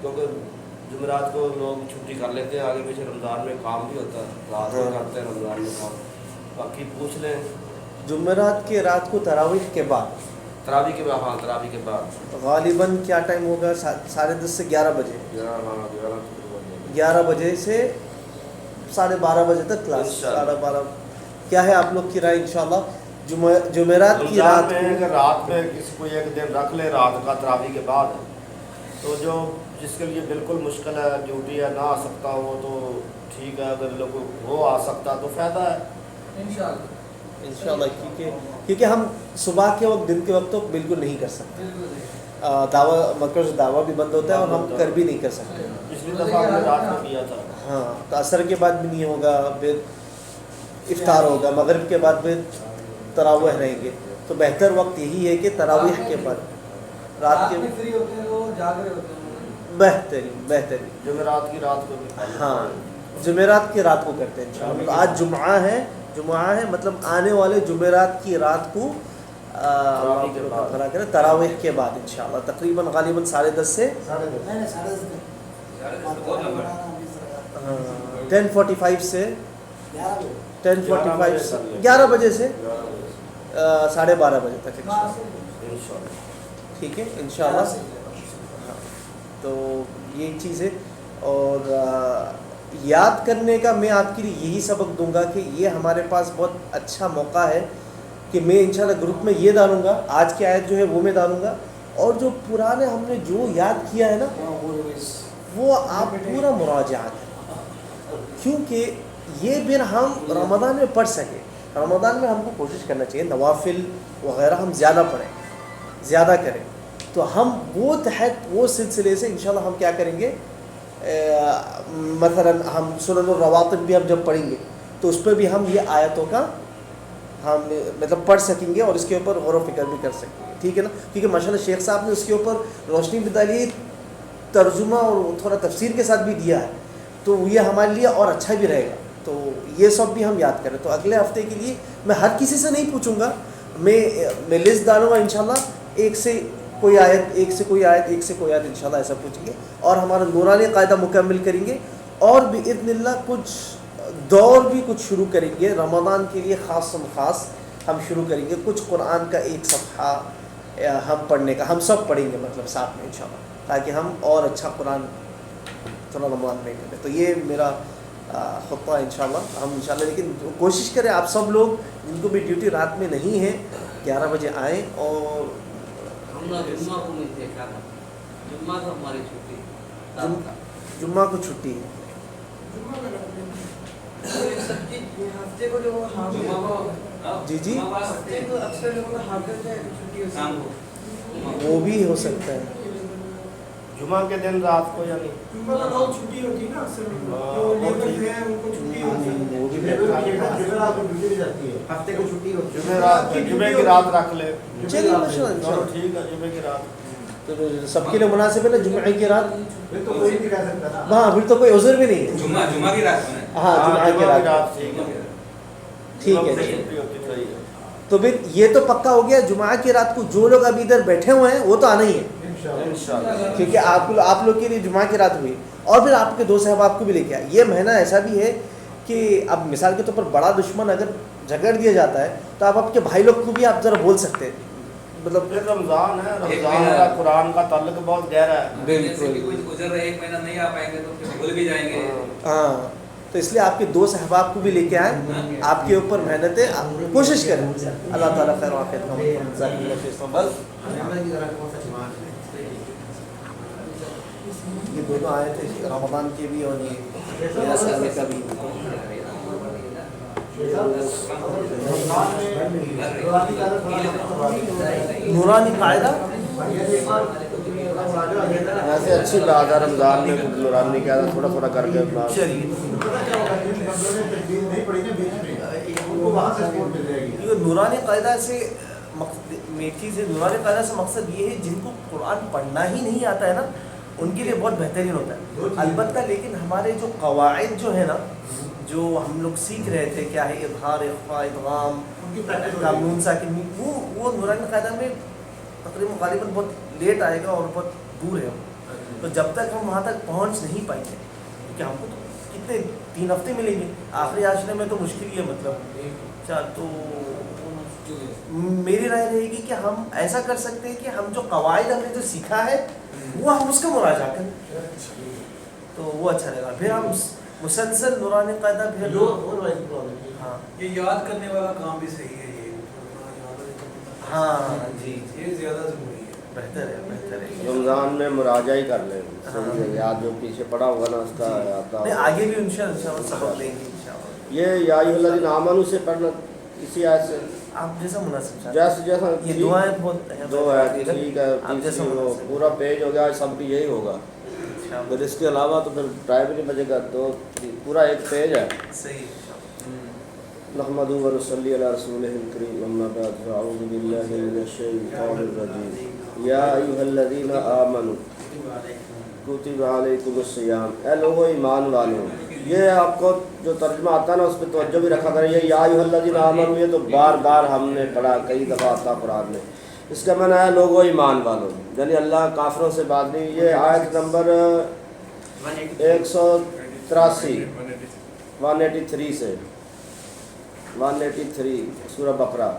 کیونکہ جمعرات کو لوگ چھٹی کر لیتے ہیں، آگے پیچھے رمضان میں کام بھی ہوتا ہے، رات میں کرتے ہیں رمضان میں کام. باقی پوچھ لیں. جمعرات کی رات کو تراویح کے بعد، تراویح کے بعد، ہاں تراویح کے بعد غالباً کیا ٹائم ہوگا؟ 10:30 سے 11 بجے. 11 بجے سے 12:30 بجے تک کلاس. 12:30 کیا ہے آپ لوگ کی رائے انشاءاللہ؟ جمعرات کی رات میں اگر رات میں کسی کو ایک دن رکھ لے رات کا تراویح کے بعد، تو جو جس کے لیے بالکل مشکل ہے، ڈیوٹی ہے، نہ آ سکتا ہو تو ٹھیک ہے، اگر لوگ وہ آ سکتا تو فائدہ ہے انشاءاللہ. کیونکہ ہم صبح کے وقت، دن کے وقت تو بالکل نہیں کر سکتے. دعویٰ مرکز دعویٰ بھی بند ہوتا ہے اور ہم کر بھی نہیں کر سکتے. پچھلی دفعہ ہم نے رات کو کیا تھا. ہاں، تو عصر کے بعد بھی نہیں ہوگا، پھر افطار ہوگا، مغرب کے بعد پھر تراویح رہیں گے. تو بہتر وقت یہی ہے کہ تراویح کے بعد رات کے فری ہوتے ہیں، وہ جاگ رہے ہوتے ہیں. بہترین جمعرات کی رات کو بھی. ہاں، جمعرات کی رات کو کرتے ہیں انشاءاللہ. آج جمعہ ہے مطلب آنے والے جمعرات کی رات کو تراویح کے بعد انشاءاللہ تقریباً غالباً 10:30 سے 10:45 سے 10:45 سے 11 بجے سے 12:30 بجے تک انشاءاللہ. ٹھیک ہے انشاءاللہ. تو یہ چیز ہے. اور یاد کرنے کا میں آپ کے لیے یہی سبق دوں گا کہ یہ ہمارے پاس بہت اچھا موقع ہے کہ میں انشاءاللہ گروپ میں یہ ڈالوں گا، آج کی آیت جو ہے وہ میں ڈالوں گا، اور جو پرانے ہم نے جو یاد کیا ہے نا وہ آپ پورا مراجعہ کریں، کیونکہ یہ پھر ہم رمضان میں پڑھ سکیں. رمضان میں ہم کو کوشش کرنا چاہیے نوافل وغیرہ ہم زیادہ پڑھیں، زیادہ کریں. تو ہم وہ سلسلے سے انشاءاللہ ہم کیا کریں گے، مثلا ہم سنن الرواتب بھی ہم جب پڑھیں گے تو اس پہ بھی ہم یہ آیتوں کا ہم مطلب پڑھ سکیں گے اور اس کے اوپر غور و فکر بھی کر سکیں گے. ٹھیک ہے نا؟ کیونکہ ماشاءاللہ شیخ صاحب نے اس کے اوپر روشنی بھی ڈالی، ترجمہ اور تھوڑا تفسیر کے ساتھ بھی دیا ہے، تو یہ ہمارے لیے اور اچھا بھی رہے گا. تو یہ سب بھی ہم یاد کریں. تو اگلے ہفتے کے لیے میں ہر کسی سے نہیں پوچھوں گا، میں لسٹ ڈالوں گا انشاءاللہ. ایک سے کوئی آیت انشاءاللہ ایسا پوچھیں گے، اور ہمارا نورانی قاعدہ مکمل کریں گے. اور باذن اللہ کچھ دور بھی کچھ شروع کریں گے رمضان کے لیے، خاص ہم شروع کریں گے کچھ قرآن کا ایک صفحہ ہم پڑھنے کا، ہم سب پڑھیں گے مطلب ساتھ میں انشاءاللہ، تاکہ ہم اور اچھا قرآن تھوڑا رمضان میں کریں. تو یہ میرا خطہ ہے انشاءاللہ. ہم انشاءاللہ لیکن کوشش کریں آپ سب لوگ جن کو بھی ڈیوٹی رات میں نہیں ہے 11 بجے آئیں. اور جمعہ کو چھٹی ہے. ہفتے کو جو جی وہ بھی ہو سکتا ہے جمعہ کے دن رات کو، یعنی چھٹی ہوتی ہے نا اکثر وہ بھی ہفتے کو چھٹی ہوتی جمعے کی رات رکھ لے. چلیے ٹھیک ہے، جمعے کی رات تو سب کے لیے مناسب ہے نا جمعہ کی رات. پھر تو کوئی نہیں کہہ سکتا نا. ہاں پھر تو کوئی عذر بھی نہیں ہے. جمعہ کی رات میں. ہاں جمعہ کی رات. ٹھیک ہے. تو پھر یہ تو پکا ہو گیا جمعہ کی رات کو جو لوگ ابھی ادھر بیٹھے ہوئے ہیں وہ تو آنا ہی ہے، کیونکہ آپ لوگ کے لیے جمعہ کی رات ہوئی. اور پھر آپ کے دو صاحب کو بھی لے کے آئے. یہ مہینہ ایسا بھی ہے کہ اب مثال کے طور پر بڑا دشمن اگر جھگڑ دیا جاتا ہے تو آپ کے بھائی لوگ کو بھی آپ ذرا بول سکتے ہیں. مطلب رمضان ہے، رمضان کا قرآن کا تعلق بہت گہرا ہے. بالکل. ایک مہینہ نہیں آ پائیں گے تو پھر بھول بھی جائیں گے. ہاں، تو اس لیے آپ کے دو صحباب کو بھی لے کے آئیں. آپ کے اوپر محنتیں کوشش کریں. اللہ تعالیٰ خیر و عافیت کا. یہ دونوں آئے تھے رمضان کے بھی اور یہ سالے کا بھی. نورانی قاعدہ ویسے اچھی بات ہے رمضان میں نورانی قاعدہ تھوڑا تھوڑا کر کے. نورانی قاعدہ سے چیز ہے، نورانی قاعدہ سے مقصد یہ ہے جن کو قرآن پڑھنا ہی نہیں آتا ہے نا ان کے لیے بہت بہترین ہوتا ہے. البتہ لیکن ہمارے جو قواعد جو ہے نا، جو ہم لوگ سیکھ رہے تھے، کیا ہے اظہار، اخفاء، ادغام، نون ساکن، وہ نورانی قاعدہ میں تقریباً غالباً بہت لیٹ آئے گا اور بہت دور ہے. تو جب تک ہم وہاں تک پہنچ نہیں پائیں گے، کیونکہ ہم کو تو کتنے 3 ہفتے ملیں گے آخری عاشرے میں، تو مشکل ہی ہے مطلب تو میری رائے رہے گی کہ ہم ایسا کر سکتے ہیں کہ ہم جو قواعد ہم نے جو سیکھا ہے وہ ہم اس کا مراجعہ کریں، تو وہ اچھا رہے گا. پھر ہم مسلسل نورانی قاعدہ پھر ہاں یہ یاد کرنے والا کام بھی صحیح ہے، یہ ہاں جی یہ زیادہ ضروری ہے. بہتر ہے بہتر ہے. رمضان میں مراجعہ ہی کر لیں، صحیح ہے. یاد جو پیچھے پڑا ہوگا نا اس کا یاد نہیں آگے بھی انشاءاللہ سبق لیں گے انشاءاللہ. یہ یا ایھا الذین آمنوا سے پڑھنا اسی آیت سے آپ جیسا مناسب چاہتے جیسے جیسا یہ دو آیت بہت دو ہے ٹھیک ہے. آپ جیسا تیسری وہ مناسب پورا پیج ہو گیا، سب کی یہی ہوگا. پھر اس کے علاوہ تو پھر ٹائم نہیں بچے گا، تو پورا ایک پیج ہے. صحیح. نحمدہ و نصلی علی رسولہ الکریم، اما بعد فاعوذ باللہ من الشیطان الرجیم. یا ایھا الذین آمنوا کتب علیکم الصیام. اے لوگو ایمان والو، یہ آپ کو جو ترجمہ آتا ہے نا اس پہ توجہ بھی رکھا کریں. یہ یا ایھا الذین آمنوا یہ تو بار بار ہم نے پڑھا، کئی دفعہ آتا قرآن میں. اس کا معنی ہے لوگو ایمان والو، یعنی اللہ کافروں سے بات نہیں. یہ آیت نمبر 183 183 سے 183 سورہ بقرہ.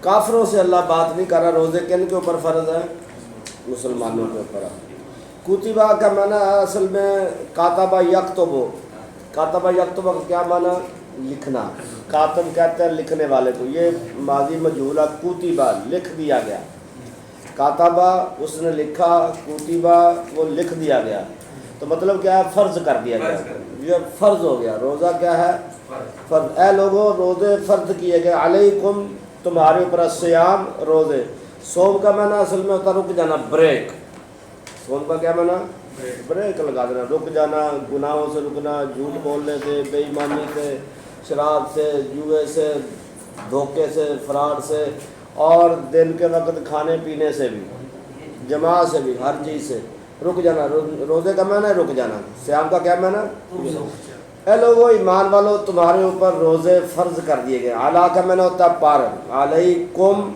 کافروں سے اللہ بات نہیں کر رہا. روزے کن کے اوپر فرض ہے؟ مسلمانوں کے اوپر. کتبہ کا معنی اصل میں کاتبہ یکتبو. کاتبہ یکتبہ کا کیا معنی؟ لکھنا. کاتب کہتے ہیں لکھنے والے کو. یہ ماضی مجہول ہے. کتبہ لکھ دیا گیا. کاتبہ اس نے لکھا، کتبہ وہ لکھ دیا گیا. تو مطلب کیا ہے؟ فرض کر دیا گیا. یہ فرض ہو گیا. روزہ کیا ہے؟ فرض. اے لوگوں روزے فرض کیے گئے. علیکم تمہارے اوپر الصیام روزے. صوم کا معنی اصل میں ہوتا رک جانا، بریک. صوم کا کیا معنی؟ بریک لگا دینا، رک جانا، گناہوں سے رکنا، جھوٹ بولنے سے، بے ایمانی سے، شراب سے، جوئے سے، دھوکے سے، فراڈ سے، اور دن کے وقت کھانے پینے سے بھی، جماعت سے بھی، ہر چیز سے رک جانا. روزے کا معنی ہے رک جانا. سیام کا کیا معنی؟ اے لوگو ایمان والو تمہارے اوپر روزے فرض کر دیے گئے. علی کا معنی ہوتا ہے پر. علیکم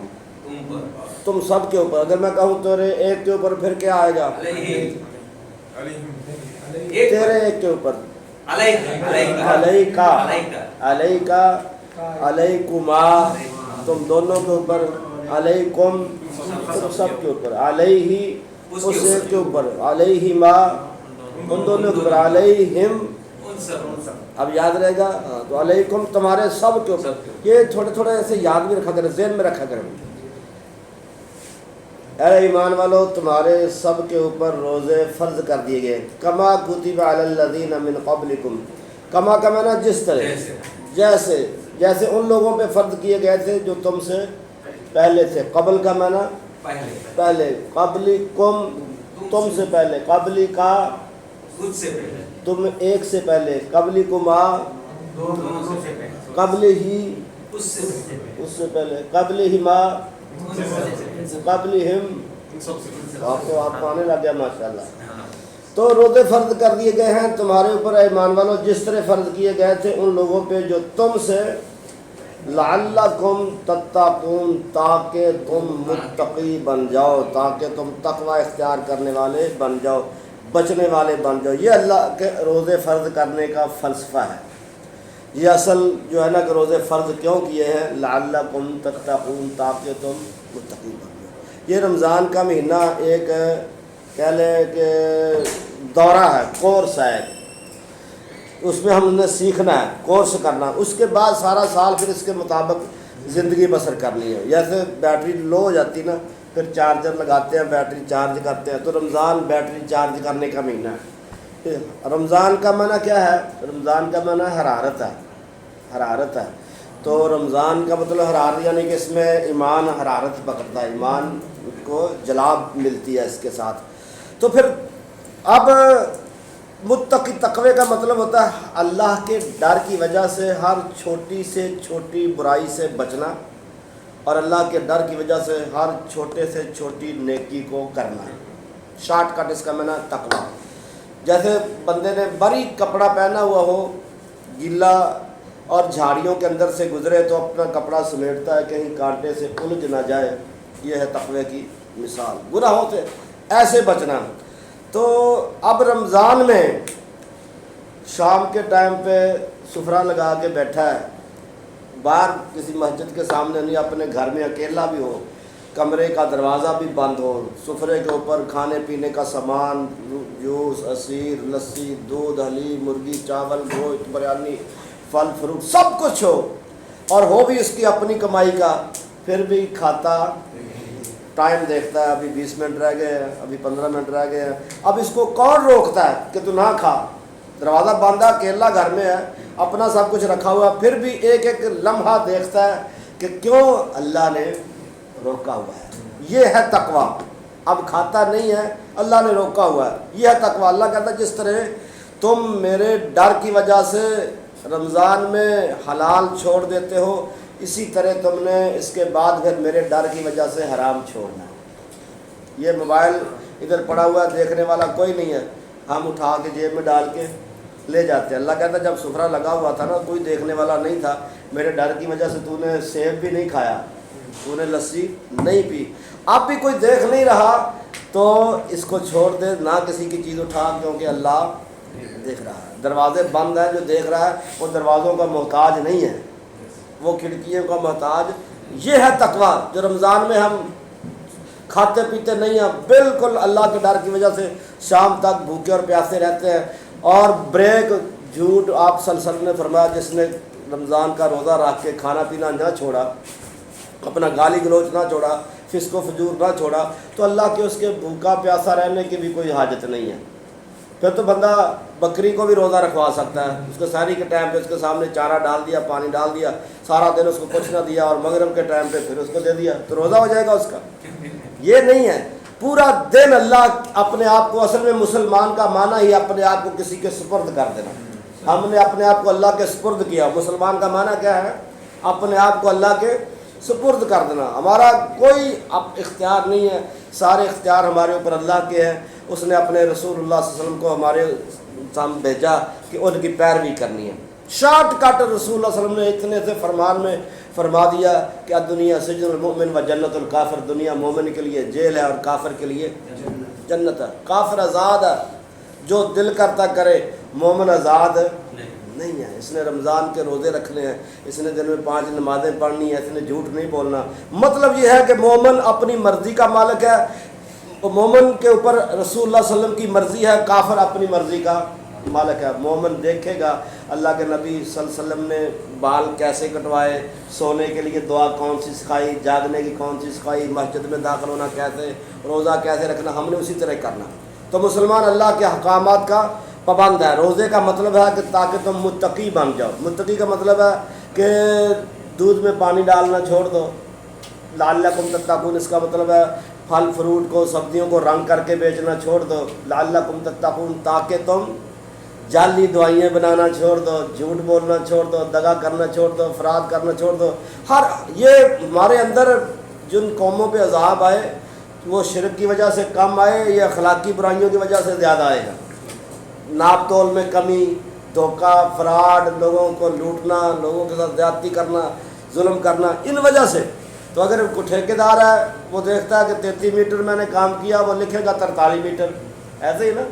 تم سب کے اوپر. اگر میں کہوں تیرے ایک کے اوپر پھر کیا آئے گا؟ تیرے ایک کے اوپر. علیکا علیکا علیکما تم دونوں کے اوپر. علیکم تم سب کے اوپر. علیہ اس ایک کے اوپر. علیہما ان دونوں کے اوپر. علیہم اب یاد رہے گا. تو علیکم تمہارے سب کے اوپر. یہ تھوڑے تھوڑے ایسے یاد بھی رکھا کریں، ذہن میں رکھا کریں. اے ایمان والو تمہارے سب کے اوپر روزے فرض کر دیے گئے. کما کتب علی الذین من قبلکم. کما کا معنی جس طرح، جیسے جیسے ان لوگوں پہ فرض کیے گئے تھے جو تم سے پہلے تھے. قبل کا معنی پہلے. قبلکم تم سے پہلے. قبلی کا تم ایک سے پہلے. قبلکما قبل ہی اس سے پہلے. قبلہما قبلہم. آپ کو آنے لگ گیا ماشاءاللہ. تو روزے فرض کر دیے گئے ہیں تمہارے اوپر اے ایمان والو جس طرح فرض کیے گئے تھے ان لوگوں پہ جو تم سے. لعلکم تتقون تاکہ تم متقی بن جاؤ، تاکہ تم تقوی اختیار کرنے والے بن جاؤ، بچنے والے بن جاؤ. یہ اللہ کے روزے فرض کرنے کا فلسفہ ہے. یہ اصل جو ہے نا کہ روزے فرض کیوں کیے ہیں؟ لعلکم تتقون تاکہ تم متقی بن جاؤ. یہ رمضان کا مہینہ ایک کہہ لیں کہ دورہ ہے، کورس ہے. اس میں ہم نے سیکھنا ہے، کورس کرنا. اس کے بعد سارا سال پھر اس کے مطابق زندگی بسر کرنی ہے. جیسے بیٹری لو ہو جاتی نا، پھر چارجر لگاتے ہیں، بیٹری چارج کرتے ہیں. تو رمضان بیٹری چارج کرنے کا مہینہ ہے. رمضان کا معنی کیا ہے؟ رمضان کا معنی حرارت ہے. حرارت ہے. تو رمضان کا مطلب حرارت یعنی کہ اس میں ایمان حرارت پکڑتا ہے، ایمان کو جلاب ملتی ہے اس کے ساتھ. تو پھر اب متقی تقوی کا مطلب ہوتا ہے اللہ کے ڈر کی وجہ سے ہر چھوٹی سے چھوٹی برائی سے بچنا، اور اللہ کے ڈر کی وجہ سے ہر چھوٹے سے چھوٹی نیکی کو کرنا. شارٹ کٹ اس کا معنی تقوی. جیسے بندے نے باریک کپڑا پہنا ہوا ہو، گیلا، اور جھاڑیوں کے اندر سے گزرے تو اپنا کپڑا سمیٹتا ہے کہیں کانٹے سے الجھ نہ جائے. یہ ہے تقوی کی مثال. گناہوں سے ایسے بچنا. تو اب رمضان میں شام کے ٹائم پہ سفرہ لگا کے بیٹھا ہے, باہر کسی مسجد کے سامنے نہیں, اپنے گھر میں اکیلا بھی ہو, کمرے کا دروازہ بھی بند ہو, سفرے کے اوپر کھانے پینے کا سامان, جوس, عصیر, لسی, دودھ, حلیم, مرغی, چاول, گوشت, بریانی, پھل فروٹ سب کچھ ہو, اور ہو بھی اس کی اپنی کمائی کا, پھر بھی کھاتا, ٹائم دیکھتا ہے ابھی 20 منٹ رہ گئے ہیں, ابھی 15 منٹ رہ گئے ہیں. اب اس کو کون روکتا ہے کہ تو نہ کھا؟ دروازہ باندھا, اکیلا گھر میں ہے, اپنا سب کچھ رکھا ہوا, پھر بھی ایک ایک لمحہ دیکھتا ہے کہ کیوں اللہ نے روکا ہوا ہے. یہ ہے تقویٰ. اب کھاتا نہیں ہے, اللہ نے روکا ہوا ہے, یہ ہے تقویٰ. اللہ کہتا ہے جس طرح تم میرے ڈر کی وجہ سے رمضان میں حلال چھوڑ دیتے ہو, اسی طرح تم نے اس کے بعد پھر میرے ڈر کی وجہ سے حرام چھوڑنا. یہ موبائل ادھر پڑا ہوا ہے, دیکھنے والا کوئی نہیں ہے, ہم اٹھا کے جیب میں ڈال کے لے جاتے ہیں. اللہ کہتا ہے جب سفرہ لگا ہوا تھا نا, کوئی دیکھنے والا نہیں تھا, میرے ڈر کی وجہ سے تو نے سیب بھی نہیں کھایا, تو نے لسی نہیں پی, اب بھی کوئی دیکھ نہیں رہا تو اس کو چھوڑ دے, نہ کسی کی چیز اٹھا, کیونکہ اللہ دیکھ رہا ہے. دروازے بند ہیں, جو دیکھ رہا ہے وہ دروازوں کا محتاج نہیں ہے, وہ کھڑکیوں کا محتاج. یہ ہے تقویٰ. جو رمضان میں ہم کھاتے پیتے نہیں ہیں, بالکل اللہ کے ڈر کی وجہ سے شام تک بھوکے اور پیاسے رہتے ہیں, اور بریک جھوٹ آپ صلی اللہ علیہ وسلم نے فرمایا جس نے رمضان کا روزہ رکھ کے کھانا پینا نہ چھوڑا, اپنا گالی گلوچ نہ چھوڑا, فسق و فجور نہ چھوڑا, تو اللہ کے اس کے بھوکا پیاسا رہنے کی بھی کوئی حاجت نہیں ہے. پھر تو بندہ بکری کو بھی روزہ رکھوا سکتا ہے, اس کو سحری کے ٹائم پہ اس کے سامنے چارہ ڈال دیا, پانی ڈال دیا, سارا دن اس کو کچھ نہ دیا, اور مغرب کے ٹائم پہ پھر اس کو دے دیا, تو روزہ ہو جائے گا اس کا. یہ نہیں ہے. پورا دن اللہ اپنے آپ کو, اصل میں مسلمان کا معنی ہی اپنے آپ کو کسی کے سپرد کر دینا. ہم نے اپنے آپ کو اللہ کے سپرد کیا. مسلمان کا معنی کیا ہے؟ اپنے آپ کو اللہ کے سپرد کر دینا. ہمارا کوئی اختیار نہیں ہے, سارے اختیار ہمارے اوپر اللہ کے ہیں. اس نے اپنے رسول اللہ صلی اللہ علیہ وسلم کو ہمارے سامنے بھیجا کہ ان کی پیروی کرنی ہے. شارٹ کٹ رسول اللہ صلی اللہ علیہ وسلم نے اتنے سے فرمان میں فرما دیا کہ دنیا سجن المؤمن و جنت الکافر, دنیا مومن کے لیے جیل ہے اور کافر کے لیے جنت ہے. کافر آزاد ہے, جو دل کرتا کرے, مومن آزاد نہیں ہے. اس نے رمضان کے روزے رکھنے ہیں, اس نے دن میں 5 نمازیں پڑھنی ہیں, اس نے جھوٹ نہیں بولنا. مطلب یہ ہے کہ مومن اپنی مرضی کا مالک ہے, مومن کے اوپر رسول اللہ صلی اللہ علیہ وسلم کی مرضی ہے, کافر اپنی مرضی کا مالک ہے. مومن دیکھے گا اللہ کے نبی صلی اللہ علیہ وسلم نے بال کیسے کٹوائے, سونے کے لیے دعا کون سی سکھائی, جاگنے کی کون سی سکھائی, مسجد میں داخل ہونا کیسے, روزہ کیسے رکھنا, ہم نے اسی طرح کرنا. تو مسلمان اللہ کے احکامات کا پابند ہے. روزے کا مطلب ہے کہ تاکہ تم متقی بن جاؤ. متقی کا مطلب ہے کہ دودھ میں پانی ڈالنا چھوڑ دو. لعلکم تتقون, اس کا مطلب ہے پھل فروٹ کو, سبزیوں کو رنگ کر کے بیچنا چھوڑ دو. لعلکم تتقون, تاکہ تم جعلی دعائیں بنانا چھوڑ دو, جھوٹ بولنا چھوڑ دو, دغا کرنا چھوڑ دو, افراد کرنا چھوڑ دو. یہ ہمارے اندر جن قوموں پہ عذاب آئے وہ شرک کی وجہ سے کم آئے یا اخلاقی برائیوں کی وجہ سے زیادہ آئے گا. ناپ تول میں کمی, دھوکہ, فراڈ, لوگوں کو لوٹنا, لوگوں کے ساتھ زیادتی کرنا, ظلم کرنا, ان وجہ سے. تو اگر کوئی ٹھیکیدار ہے وہ دیکھتا ہے کہ 33 میٹر میں نے کام کیا, وہ لکھے گا 43 میٹر. ایسے ہی نا,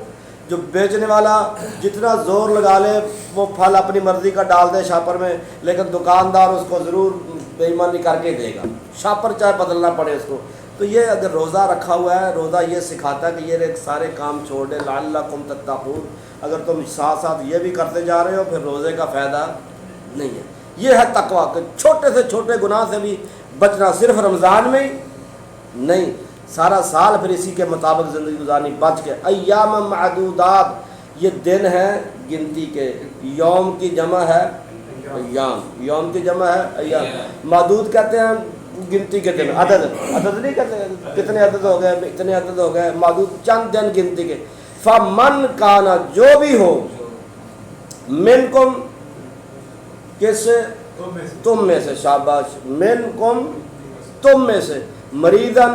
جو بیچنے والا جتنا زور لگا لے وہ پھل اپنی مرضی کا ڈال دے شاپر میں, لیکن دکاندار اس کو ضرور بے ایمانی کر کے دے گا, شاپر چاہے بدلنا پڑے اس کو. تو یہ اگر روزہ رکھا ہوا ہے, روزہ یہ سکھاتا ہے کہ یہ سارے کام چھوڑ دے. لعلکم تتقون, اگر تم ساتھ ساتھ یہ بھی کرتے جا رہے ہو پھر روزے کا فائدہ نہیں ہے. یہ ہے تقویٰ کہ چھوٹے سے چھوٹے گناہ سے بھی بچنا, صرف رمضان میں ہی نہیں, سارا سال پھر اسی کے مطابق زندگی گزارنی, بچ کے. ایام معدودات, یہ دن ہے گنتی کے. یوم کی جمع ہے ایام, یوم کی جمع ہے ایام. معدود کہتے ہیں گنتی کے دن, عدد نہیں کہتے کتنے عدد ہو گئے, اتنے عدد ہو گئے. معدود چند دن گنتی کے. فمن کانا, جو بھی ہو, منکم کس سے, تم میں سے, شاباش, منکم تم میں سے, مریضن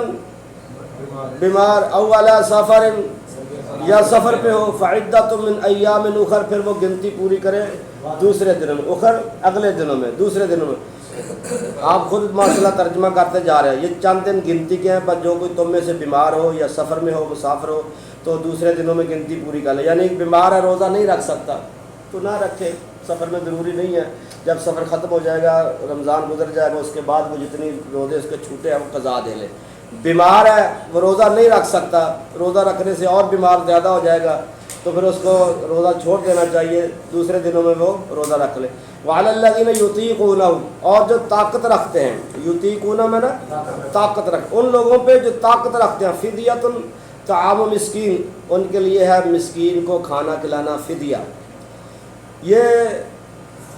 بیمار, او علی سفر, یا سفر پہ ہو, فعدۃ من ایام اخر, پھر وہ گنتی پوری کرے دوسرے دنوں میں, اخر اگلے دنوں میں, دوسرے دنوں میں. آپ خود ماشاءاللہ ترجمہ کرتے جا رہے ہیں. یہ چند دن گنتی کے ہیں، پر جو کوئی تم میں سے بیمار ہو یا سفر میں ہو، مسافر ہو، تو دوسرے دنوں میں گنتی پوری کر لے. یعنی بیمار ہے، روزہ نہیں رکھ سکتا تو نہ رکھے، سفر میں ضروری نہیں ہے. جب سفر ختم ہو جائے گا، رمضان گزر جائے گا، اس کے بعد وہ جتنی روزے اس کے چھوٹے ہیں وہ قضا دے لے. بیمار ہے، وہ روزہ نہیں رکھ سکتا، روزہ رکھنے سے اور بیمار زیادہ ہو جائے گا، تو پھر اس کو روزہ چھوڑ دینا چاہیے، دوسرے دنوں میں وہ روزہ رکھ لے. وعلی الذین یطیقونہ، اور جو طاقت رکھتے ہیں، یطیقونہ میں نا طاقت رکھ، ان لوگوں پہ جو طاقت رکھتے ہیں، فدیۃ طعام مسکین، ان کے لیے ہے مسکین کو کھانا کھلانا فدیہ. یہ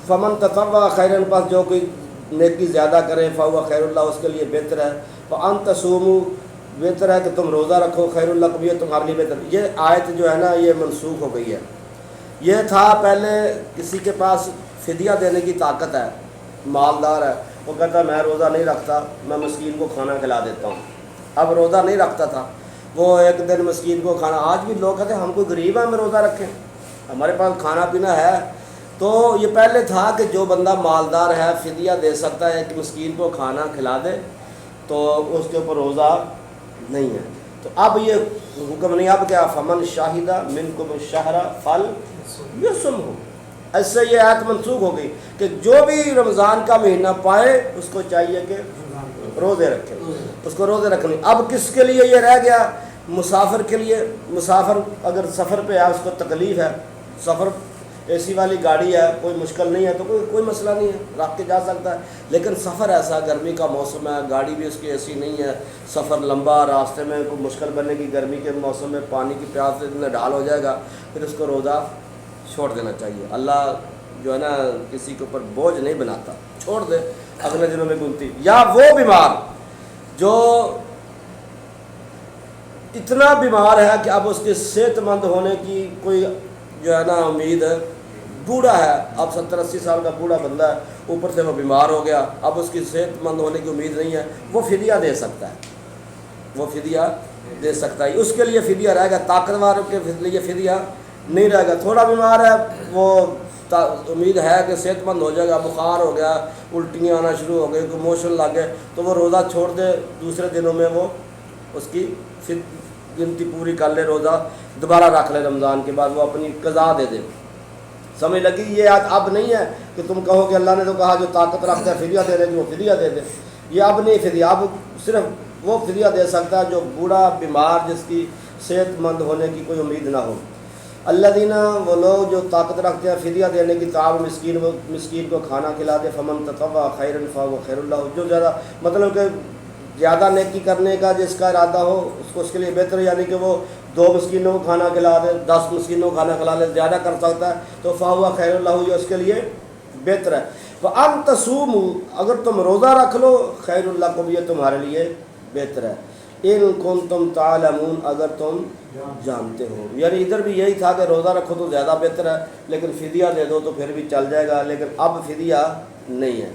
فمن تطوع خیرا، پس جو کوئی نیکی زیادہ کرے، فہو خیر اللہ، اس کے لیے بہتر ہے. فان تصوموا، بہتر ہے کہ تم روزہ رکھو، خیر لکم، یہ تمہارے لیے بہتر. یہ آیت جو ہے نا یہ منسوخ ہو گئی ہے. یہ تھا پہلے کسی کے پاس فدیہ دینے کی طاقت ہے، مالدار ہے، وہ کہتا میں روزہ نہیں رکھتا، میں مسکین کو کھانا کھلا دیتا ہوں. اب روزہ نہیں رکھتا تھا، وہ ایک دن مسکین کو کھانا. آج بھی لوگ کہتے ہیں ہم کوئی غریب ہیں ہمیں روزہ رکھیں، ہمارے پاس کھانا پینا ہے. تو یہ پہلے تھا کہ جو بندہ مالدار ہے فدیہ دے سکتا ہے کہ مسکین کو کھانا کھلا دے، تو اس کے اوپر روزہ نہیں ہے. تو اب یہ حکم نہیں. اب کیا، فمن شاہدہ منکم الشہر فلیصمہ، ایسے یہ آیت منسوخ ہو گئی کہ جو بھی رمضان کا مہینہ پائے اس کو چاہیے کہ روزے رکھے، اس کو روزے رکھنے. اب کس کے لیے یہ رہ گیا؟ مسافر کے لیے. مسافر اگر سفر پہ ہے، اس کو تکلیف ہے، سفر اے سی والی گاڑی ہے، کوئی مشکل نہیں ہے، تو کوئی مسئلہ نہیں ہے، رکھ کے جا سکتا ہے. لیکن سفر ایسا، گرمی کا موسم ہے، گاڑی بھی اس کی اے سی نہیں ہے، سفر لمبا، راستے میں کوئی مشکل بنے گی، گرمی کے موسم میں پانی کی پیاس سے ڈھال ہو جائے گا، پھر اس کو روزہ چھوڑ دینا چاہیے. اللہ جو ہے نا کسی کے اوپر بوجھ نہیں بناتا، چھوڑ دے، اگلے دنوں میں گنتی. یا وہ بیمار جو اتنا بیمار ہے کہ اب اس کے صحت مند ہونے کی کوئی جو ہے نا امید ہے، بوڑھا ہے، اب 70-80 سال کا بوڑھا بندہ ہے، اوپر سے وہ بیمار ہو گیا، اب اس کی صحت مند ہونے کی امید نہیں ہے، وہ فدیہ دے سکتا ہے، وہ فدیہ دے سکتا ہے. اس کے لیے فدیہ رہے گا، طاقتور کے لیے فدیہ نہیں رہے گا. تھوڑا بیمار ہے، وہ امید ہے کہ صحت مند ہو جائے گا، بخار ہو گیا، الٹیاں آنا شروع ہو گئی، کوئی موشن لگ گئے، تو وہ روزہ چھوڑ دے، دوسرے دنوں میں وہ اس کی پھر گنتی پوری کر لے، روزہ دوبارہ رکھ لے، رمضان کے بعد وہ اپنی قضا دے دے. سمجھ لگی؟ یہ اب نہیں ہے کہ تم کہو کہ اللہ نے تو کہا جو طاقت رکھتا ہے فدیہ دے دے گی، وہ فدیہ دے دے. یہ اب نہیں فدیہ، اب صرف وہ فدیہ دے سکتا ہے جو بوڑھا بیمار، جس کی صحت مند ہونے کی کوئی امید نہ ہو. الذین، وہ لوگ جو طاقت رکھتے ہیں فدیہ دینے کی، طعام مسکین، وہ مسکین کو کھانا کھلا دے. فمن تطوع خیرا فہو خیر اللہ، جو زیادہ مطلب کہ زیادہ نیکی کرنے کا جس کا ارادہ ہو اس کے لیے بہتر ہے. یعنی کہ وہ 2 مسکینوں کو کھانا کھلا دے، 10 مسکینوں کو کھانا کھلا دے، زیادہ کر سکتا ہے تو فہو خیر اللہ، یہ اس کے لیے بہتر ہے. وَأَن تَصُومُوا، اگر تم روزہ رکھ لو، خیر لکم، یہ تمہارے لیے بہتر ہے. ان کنتم تعلمون، اگر تم جانتے ہو. یعنی ادھر بھی یہی تھا کہ روزہ رکھو تو زیادہ بہتر ہے، لیکن فدیہ دے دو تو پھر بھی چل جائے گا. لیکن اب فدیہ نہیں ہے.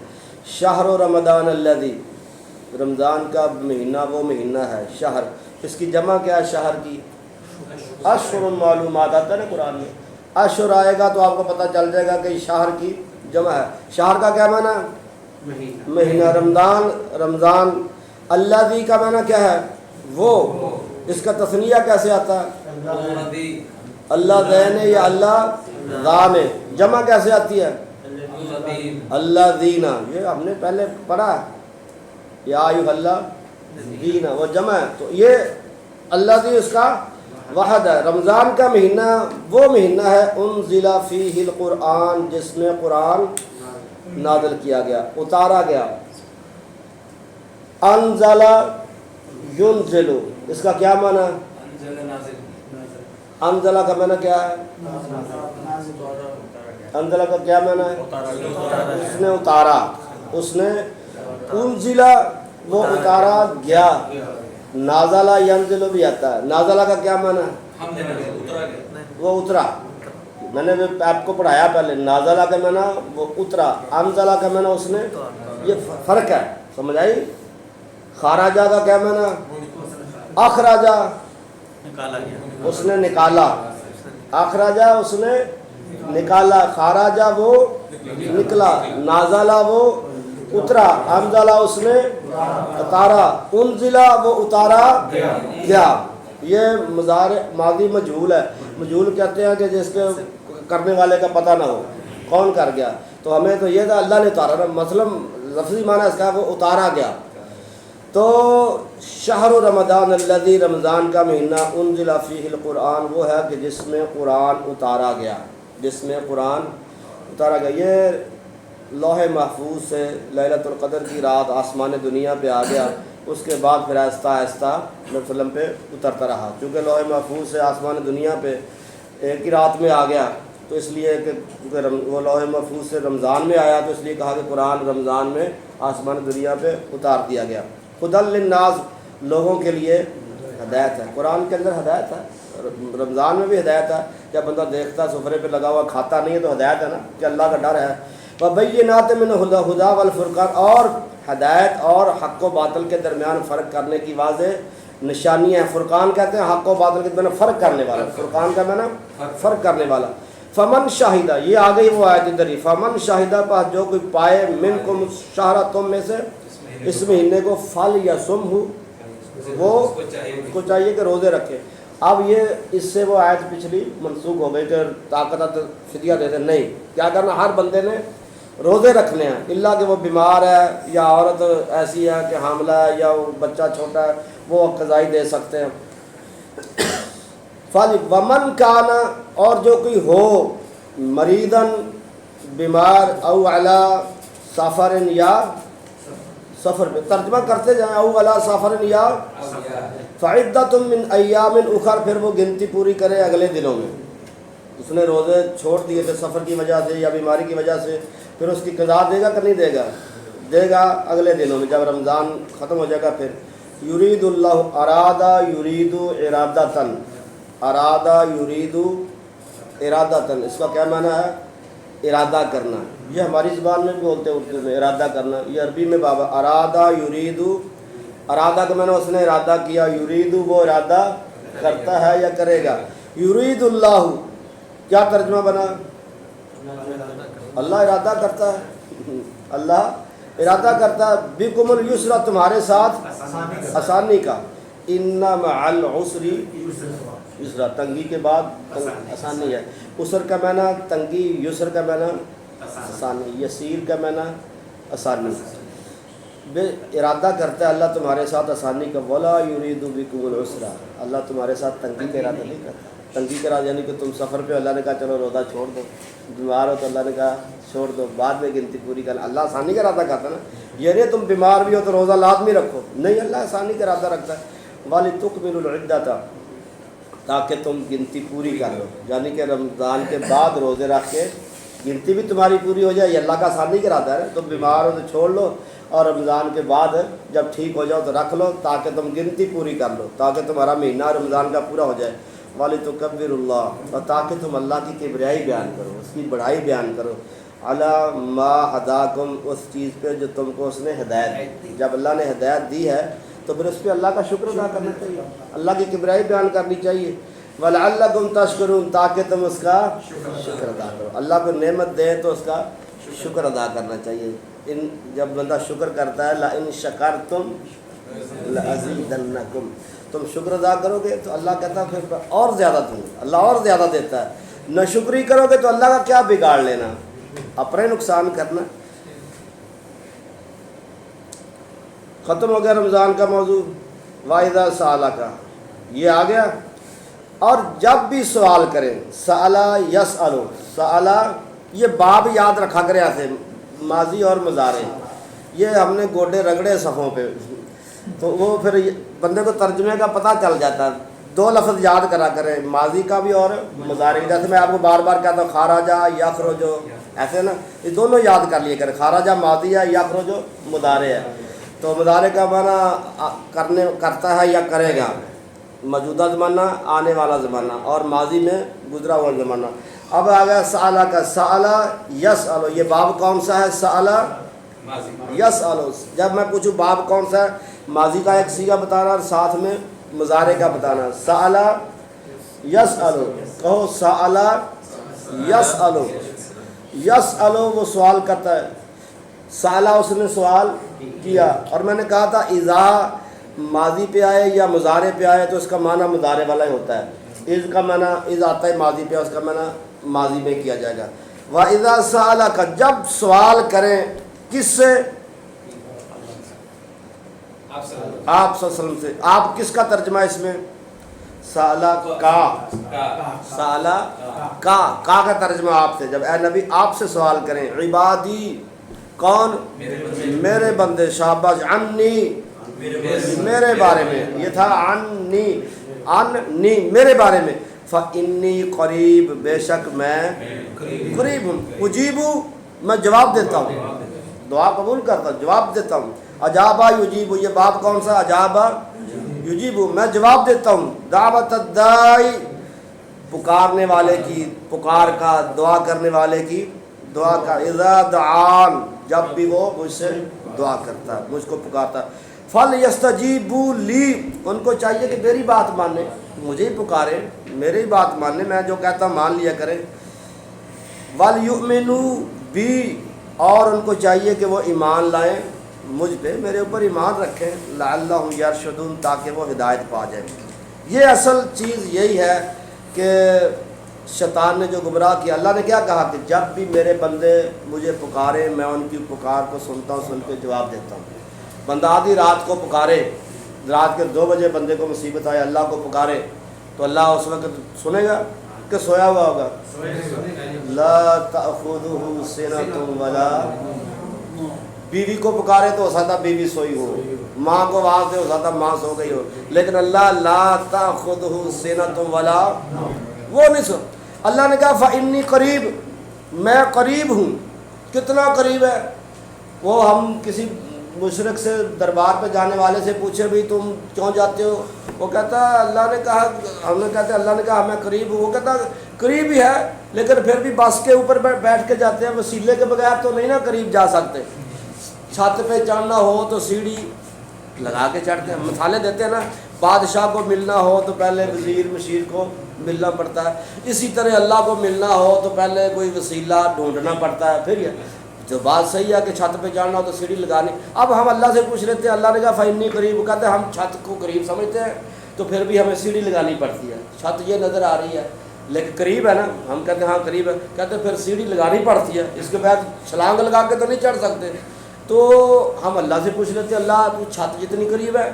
شہر رمضان الذی، رمضان کا مہینہ وہ مہینہ ہے. شہر، اس کی جمع کیا ہے شہر کی؟ اشہر معلومات آتا ہے نا قرآن میں. اشہر آئے گا تو آپ کو پتہ چل جائے گا کہ شہر کی جمع ہے. شہر کا کیا معنی؟ مہینہ. رمضان. الذی کا معنی کیا ہے؟ وہ. اس کا تثنیہ کیسے آتا ہے؟ اللہ دین یا اللہ ذان. جمع کیسے آتی ہے؟ اللہ دینا. یہ ہم نے پہلے پڑھا ہے، یا ایھا الذین، وہ جمع ہے. تو یہ اللہ دی اس کا وحد ہے. رمضان کا مہینہ وہ مہینہ ہے انزل فیہ القرآن، جس میں قرآن نازل کیا گیا، اتارا گیا. انزل ینزل، اس کا کیا معنی ہے؟ انزل کا معنی کیا ہے؟ انزل کا کیا معنی ہے؟ اس نے اتارا. اس نے انزل، وہ اتارا گیا. نازلہ ینزل بھی آتا ہے. نازلہ کا کیا معنی ہے؟ وہ اترا. میں نے آپ کو پڑھایا پہلے. نازلہ کا معنی وہ اترا، انزلہ کا معنی اس نے، یہ فرق ہے. سمجھ آئی؟ خارجہ کا کیا معنی؟ اخراجہ، اس نے نکالا. اخراجہ اس نے نکالا. خارجہ وہ نکلا. نازلہ وہ اترا، انزلہ اس نے اتارا، انزلہ وہ اتارا گیا. یہ مضارع ماضی مجہول ہے. مجہول کہتے ہیں کہ جس کے کرنے والے کا پتہ نہ ہو کون کر گیا. تو ہمیں تو یہ تھا اللہ نے اتارا نا، مثلا لفظی معنی اس کا وہ اتارا گیا. تو شہر رمضان الذی، رمضان کا مہینہ، انزل فیہ القرآن وہ ہے کہ جس میں قرآن اتارا گیا، جس میں قرآن اتارا گیا. یہ لوح محفوظ سے لیلۃ القدر کی رات آسمان دنیا پہ آ گیا. اس کے بعد پھر آہستہ آہستہ نبی وسلم پہ اترتا رہا. چونکہ لوح محفوظ سے آسمان دنیا پہ ایک ہی رات میں آ گیا، تو اس لیے کہ وہ لوح محفوظ سے رمضان میں آیا، تو اس لیے کہا کہ قرآن رمضان میں آسمان دنیا پہ اتار دیا گیا. ہدی للناس، لوگوں کے لیے ہدایت ہے. قرآن کے اندر ہدایت ہے، رمضان میں بھی ہدایت ہے. جب بندہ دیکھتا سفرے پہ لگا ہوا کھاتا نہیں ہے تو ہدایت ہے نا کہ اللہ کا ڈر ہے. وبینات من الہدی والفرقان، اور ہدایت اور حق و باطل کے درمیان فرق کرنے کی واضح نشانی ہے. فرقان کہتے ہیں حق و باطل کے درمیان فرق کرنے والا، فرقان کا معنی فرق کرنے والا. فمن شاہدہ، یہ آ گئی وہ آیت ادھر ہی، فمن شاہدہ پاس جو کوئی پائے منکم شہر، تم میں سے اس مہینے کو، فل یا سم ہو، وہ اس کو چاہیے کہ روزے رکھے. اب یہ اس سے وہ آیت پچھلی منسوخ ہو گئی کہ طاقت فدیہ دے دے. نہیں، کیا کرنا، ہر بندے نے روزے رکھنے ہیں، اللہ کہ وہ بیمار ہے یا عورت ایسی ہے کہ حاملہ ہے یا وہ بچہ چھوٹا ہے، وہ قضائی دے سکتے ہیں. فل ومن کانا، اور جو کوئی ہو مریضن بیمار، او علی سفر، یا سفر پہ، ترجمہ کرتے جائیں، او علی سفر یا فعدۃ من ایام اخر، پھر وہ گنتی پوری کرے اگلے دنوں میں. اس نے روزے چھوڑ دیے تھے سفر کی وجہ سے یا بیماری کی وجہ سے، پھر اس کی قضا دے گا کہ نہیں دے گا؟ دے گا اگلے دنوں میں جب رمضان ختم ہو جائے گا. پھر یرید اللہ، ارادہ یرید ارادتاً، ارادہ یرید ارادتاً، اس کا کیا معنی ہے؟ ارادہ کرنا. یہ ہماری زبان میں بھی بولتے ہیں اردو میں ارادہ کرنا. یہ عربی میں بابا ارادہ یرید، ارادہ کا میں نے اس نے ارادہ کیا، یرید وہ ارادہ کرتا ہے یا کرے گا. یرید اللہ، کیا ترجمہ بنا؟ اللہ ارادہ کرتا ہے، اللہ ارادہ کرتا ہے. بکم الیسر، تمہارے ساتھ آسانی کا. ان مع العسر یسرا، تنگی کے بعد آسانی ہے. عسر کا معنی تنگی، یسر کا معنی آسانی، یسیر کا معنی آسانی. بے ارادہ کرتا ہے اللہ تمہارے ساتھ آسانی کا. ولا یرید بکم العسر، اللہ تمہارے ساتھ تنگی کا ارادہ نہیں کرتا. تنگی کا ارادہ یعنی کہ تم سفر پہ، اللہ نے کہا چلو روزہ چھوڑ دو. بیمار ہو تو اللہ نے کہا چھوڑ دو، بعد میں گنتی پوری کرنا. اللہ آسانی کا ارادہ کرتا ہے نا. یہ نہیں تم بیمار بھی ہو تو روزہ لازمی رکھو، نہیں، اللہ آسانی کا ارادہ رکھتا ہے. وَلِتُكْمِلُوا الْعِدَّةَ، تاکہ تم گنتی پوری کر لو. یعنی کہ رمضان کے بعد روزے رکھ کے گنتی بھی تمہاری پوری ہو جائے. یہ اللہ کا آسانی کا ارادہ ہے. تم بیمار ہو تو چھوڑ لو، اور رمضان کے بعد جب ٹھیک ہو جاؤ تو رکھ لو، تاکہ تم گنتی پوری کر لو، تاکہ تمہارا مہینہ رمضان کا پورا ہو جائے. وَلِتُكَبِّرُوا اللَّهَ، اور تاکہ تم اللہ کی کبریائی بیان کرو، اس کی بڑائی بیان کرو. عَلَىٰ مَا هَدَاكُمْ، اس چیز پہ جو تم کو اس نے ہدایت دی. جب اللہ نے ہدایت دی ہے تو پھر اس پہ اللہ کا شکر ادا کرنا چاہیے، اللہ کی کبریائی بیان کرنی چاہیے. وَلَعَلَّكُمْ تَشْكُرُونَ، تاکہ تم اس کا شکر ادا کرو. اللہ کو نعمت دے تو اس کا شکر ادا کرنا چاہیے. جب بندہ شکر کرتا ہے، لَإِن شَكَرْتُمْ لَأَزِيدَنَّكُمْ، تم شکر ادا کرو گے تو اللہ کہتا ہے پھر اور زیادہ دوں، اللہ اور زیادہ دیتا ہے. نہ شکری کرو گے تو اللہ کا کیا بگاڑ لینا، اپنے نقصان کرنا. ختم ہو گیا رمضان کا موضوع. وَإِذَا سَأَلَكَ، یہ آ گیا. اور جب بھی سوال کریں، سألا یسألو، سألا یہ باب یاد رکھا کرے ایسے، ماضی اور مضارع، یہ ہم نے گوڈے رگڑے صفوں پہ، تو وہ پھر بندے کو ترجمے کا پتہ چل جاتا ہے. دو لفظ یاد کرا کریں، ماضی کا بھی اور مضارع. جیسے میں آپ کو بار بار کہتا ہوں خارجہ یخرج، ایسے نا، یہ دونوں یاد کر لیے کریں. خارجہ ماضی ہے، یخرج مضارع ہے. تو مضارع کا معنی کرتا ہے یا کرے گا، موجودہ زمانہ، آنے والا زمانہ، اور ماضی میں گزرا ہوا زمانہ. اب آ گیا سألا کا، سألا یسألو، یہ باب کون سا ہے؟ سألا یسألو. جب میں پوچھوں باب کون سا ہے، ماضی کا ایک صیغہ بتانا اور ساتھ میں مضارع کا بتانا. سألا یسألو، کہو سألا یسألو. یسألو وہ سوال کرتا ہے، سالہ اس نے سوال کیا، اور میں نے کہا تھا اذا ماضی پہ آئے یا مضارع پہ آئے تو اس کا معنی مضارع والا ہی ہوتا ہے، اذ کا معنی اذ آتا ہے ماضی پہ، اس کا معنی ماضی میں کیا جائے گا۔ وَإِذَا سَأَلَكَ، جب سوال کریں کس سے؟ آپ صلی اللہ علیہ وسلم سے۔ آپ کس کا ترجمہ ہے اس میں؟ سالہ کا، سالہ کا ترجمہ آپ سے، جب اے نبی آپ سے سوال کریں، عبادی کون؟ میرے بندے، شاباش، عنی میرے بارے میں، یہ تھا عنی میرے بارے میں، فإنی قریب، بے شک میں قریب ہوں، اجیبو میں جواب دیتا ہوں، دعا قبول کرتا ہوں، جواب دیتا ہوں، اجابہ یجیبو، یہ باب کون سا؟ اجابہ یجیبو، میں جواب دیتا ہوں، دعوت الداعی، پکارنے والے کی پکار کا، دعا کرنے والے کی دعا کا، اذا دعان، جب بھی وہ مجھ سے دعا کرتا ہے، مجھ کو پکارتا ہے، فَلْيَسْتَجِيبُوا لِي، ان کو چاہیے کہ میری بات مانیں، مجھے ہی پکارے، میری بات مانیں، میں جو کہتا ہوں مان لیا کریں، وَلْيُؤْمِنُوا بِي، اور ان کو چاہیے کہ وہ ایمان لائیں مجھ پہ، میرے اوپر ایمان رکھیں، لَعَلَّهُمْ يَرْشُدُونَ، تاکہ وہ ہدایت پا جائیں۔ یہ اصل چیز یہی ہے کہ شیطان نے جو گمراہ کیا، اللہ نے کیا کہا کہ جب بھی میرے بندے مجھے پکارے میں ان کی پکار کو سنتا ہوں، سن کے جواب دیتا ہوں۔ بندہ آدھی رات کو پکارے، رات کے 2 بجے بندے کو مصیبت آئے، اللہ کو پکارے تو اللہ اس وقت سنے گا کہ سویا ہوا ہوگا؟ لا تأخذہ سنۃ ولا، بیوی کو پکارے تو ہو سکتا بیوی سوئی ہو، ماں کو آواز دے ہو سکتا ماں سو گئی ہو، لیکن اللہ لا تأخذہ سنۃ ولا، وہ نہیں سو۔ اللہ نے کہا فإنی قریب، میں قریب ہوں۔ کتنا قریب ہے؟ وہ ہم کسی مشرک سے دربار پہ جانے والے سے پوچھے بھی تم کیوں جاتے ہو، وہ کہتا اللہ نے کہا، ہم نے کہتے اللہ نے کہا میں قریب ہوں، وہ کہتا قریب ہی ہے لیکن پھر بھی بس کے اوپر بیٹھ کے جاتے ہیں، وسیلے کے بغیر تو نہیں نا قریب جا سکتے، چھت پہ چڑھنا ہو تو سیڑھی لگا کے چڑھتے ہیں، مثالیں دیتے ہیں نا، بادشاہ کو ملنا ہو تو پہلے وزیر مشیر کو ملنا پڑتا ہے، اسی طرح اللہ کو ملنا ہو تو پہلے کوئی وسیلہ ڈھونڈنا پڑتا ہے، پھر یہ جو بات صحیح ہے کہ چھت پہ چڑھنا ہو تو سیڑھی لگانی۔ اب ہم اللہ سے پوچھ لیتے ہیں، اللہ نے کہا فإنی قریب، کہتے ہیں ہم چھت کو قریب سمجھتے ہیں تو پھر بھی ہمیں سیڑھی لگانی پڑتی ہے، چھت یہ نظر آ رہی ہے لیکن قریب ہے نا، ہم کہتے ہیں ہاں قریب ہے، کہتے ہیں پھر سیڑھی لگانی پڑتی ہے، اس کے بعد چھلانگ لگا کے تو نہیں چڑھ سکتے، تو ہم اللہ سے پوچھ لیتے ہیں اللہ تو چھت جتنی قریب ہے،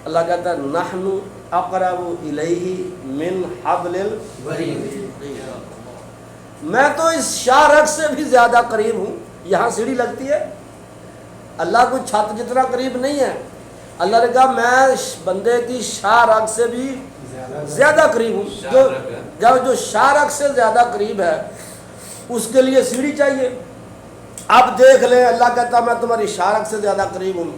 اللہ کہتا ہے نحن اقرب الیہ من حبل الورید، میں تو اس شاہ رگ سے بھی زیادہ قریب ہوں، یہاں سیڑھی لگتی ہے، اللہ کو چھت جتنا قریب نہیں ہے، اللہ نے کہا میں بندے کی شاہ رگ سے بھی زیادہ قریب ہوں، جو شاہ رگ سے زیادہ قریب ہے اس کے لیے سیڑھی چاہیے۔ اب دیکھ لیں اللہ کہتا میں تمہاری شاہ رگ سے زیادہ قریب ہوں،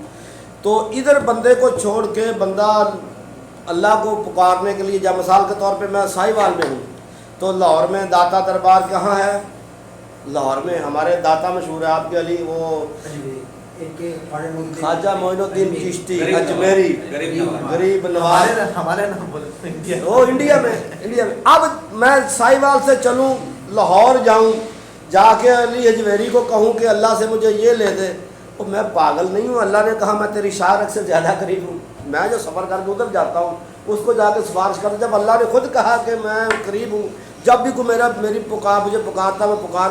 تو ادھر بندے کو چھوڑ کے بندہ اللہ کو پکارنے کے لیے، جب مثال کے طور پہ میں ساہیوال میں ہوں تو لاہور میں داتا دربار کہاں ہے؟ لاہور میں ہمارے داتا مشہور ہے آپ کے علی، وہ خواجہ معین الدین چشتی اجمیری، غریب نواز، ہمارے نام بولے وہ انڈیا میں۔ اب میں ساہیوال سے چلوں لاہور جاؤں، جا کے علی اجمیری کو کہوں کہ اللہ سے مجھے یہ لے دے، تو میں پاگل نہیں ہوں، اللہ نے کہا میں تیری شاہ رگ سے زیادہ قریب ہوں، میں جو سفر کر کے ادھر جاتا ہوں اس کو جا کے سفارش کرتا، جب اللہ نے خود کہا کہ میں قریب ہوں، جب بھی کوئی میری پکار مجھے پکارتا میں پکار۔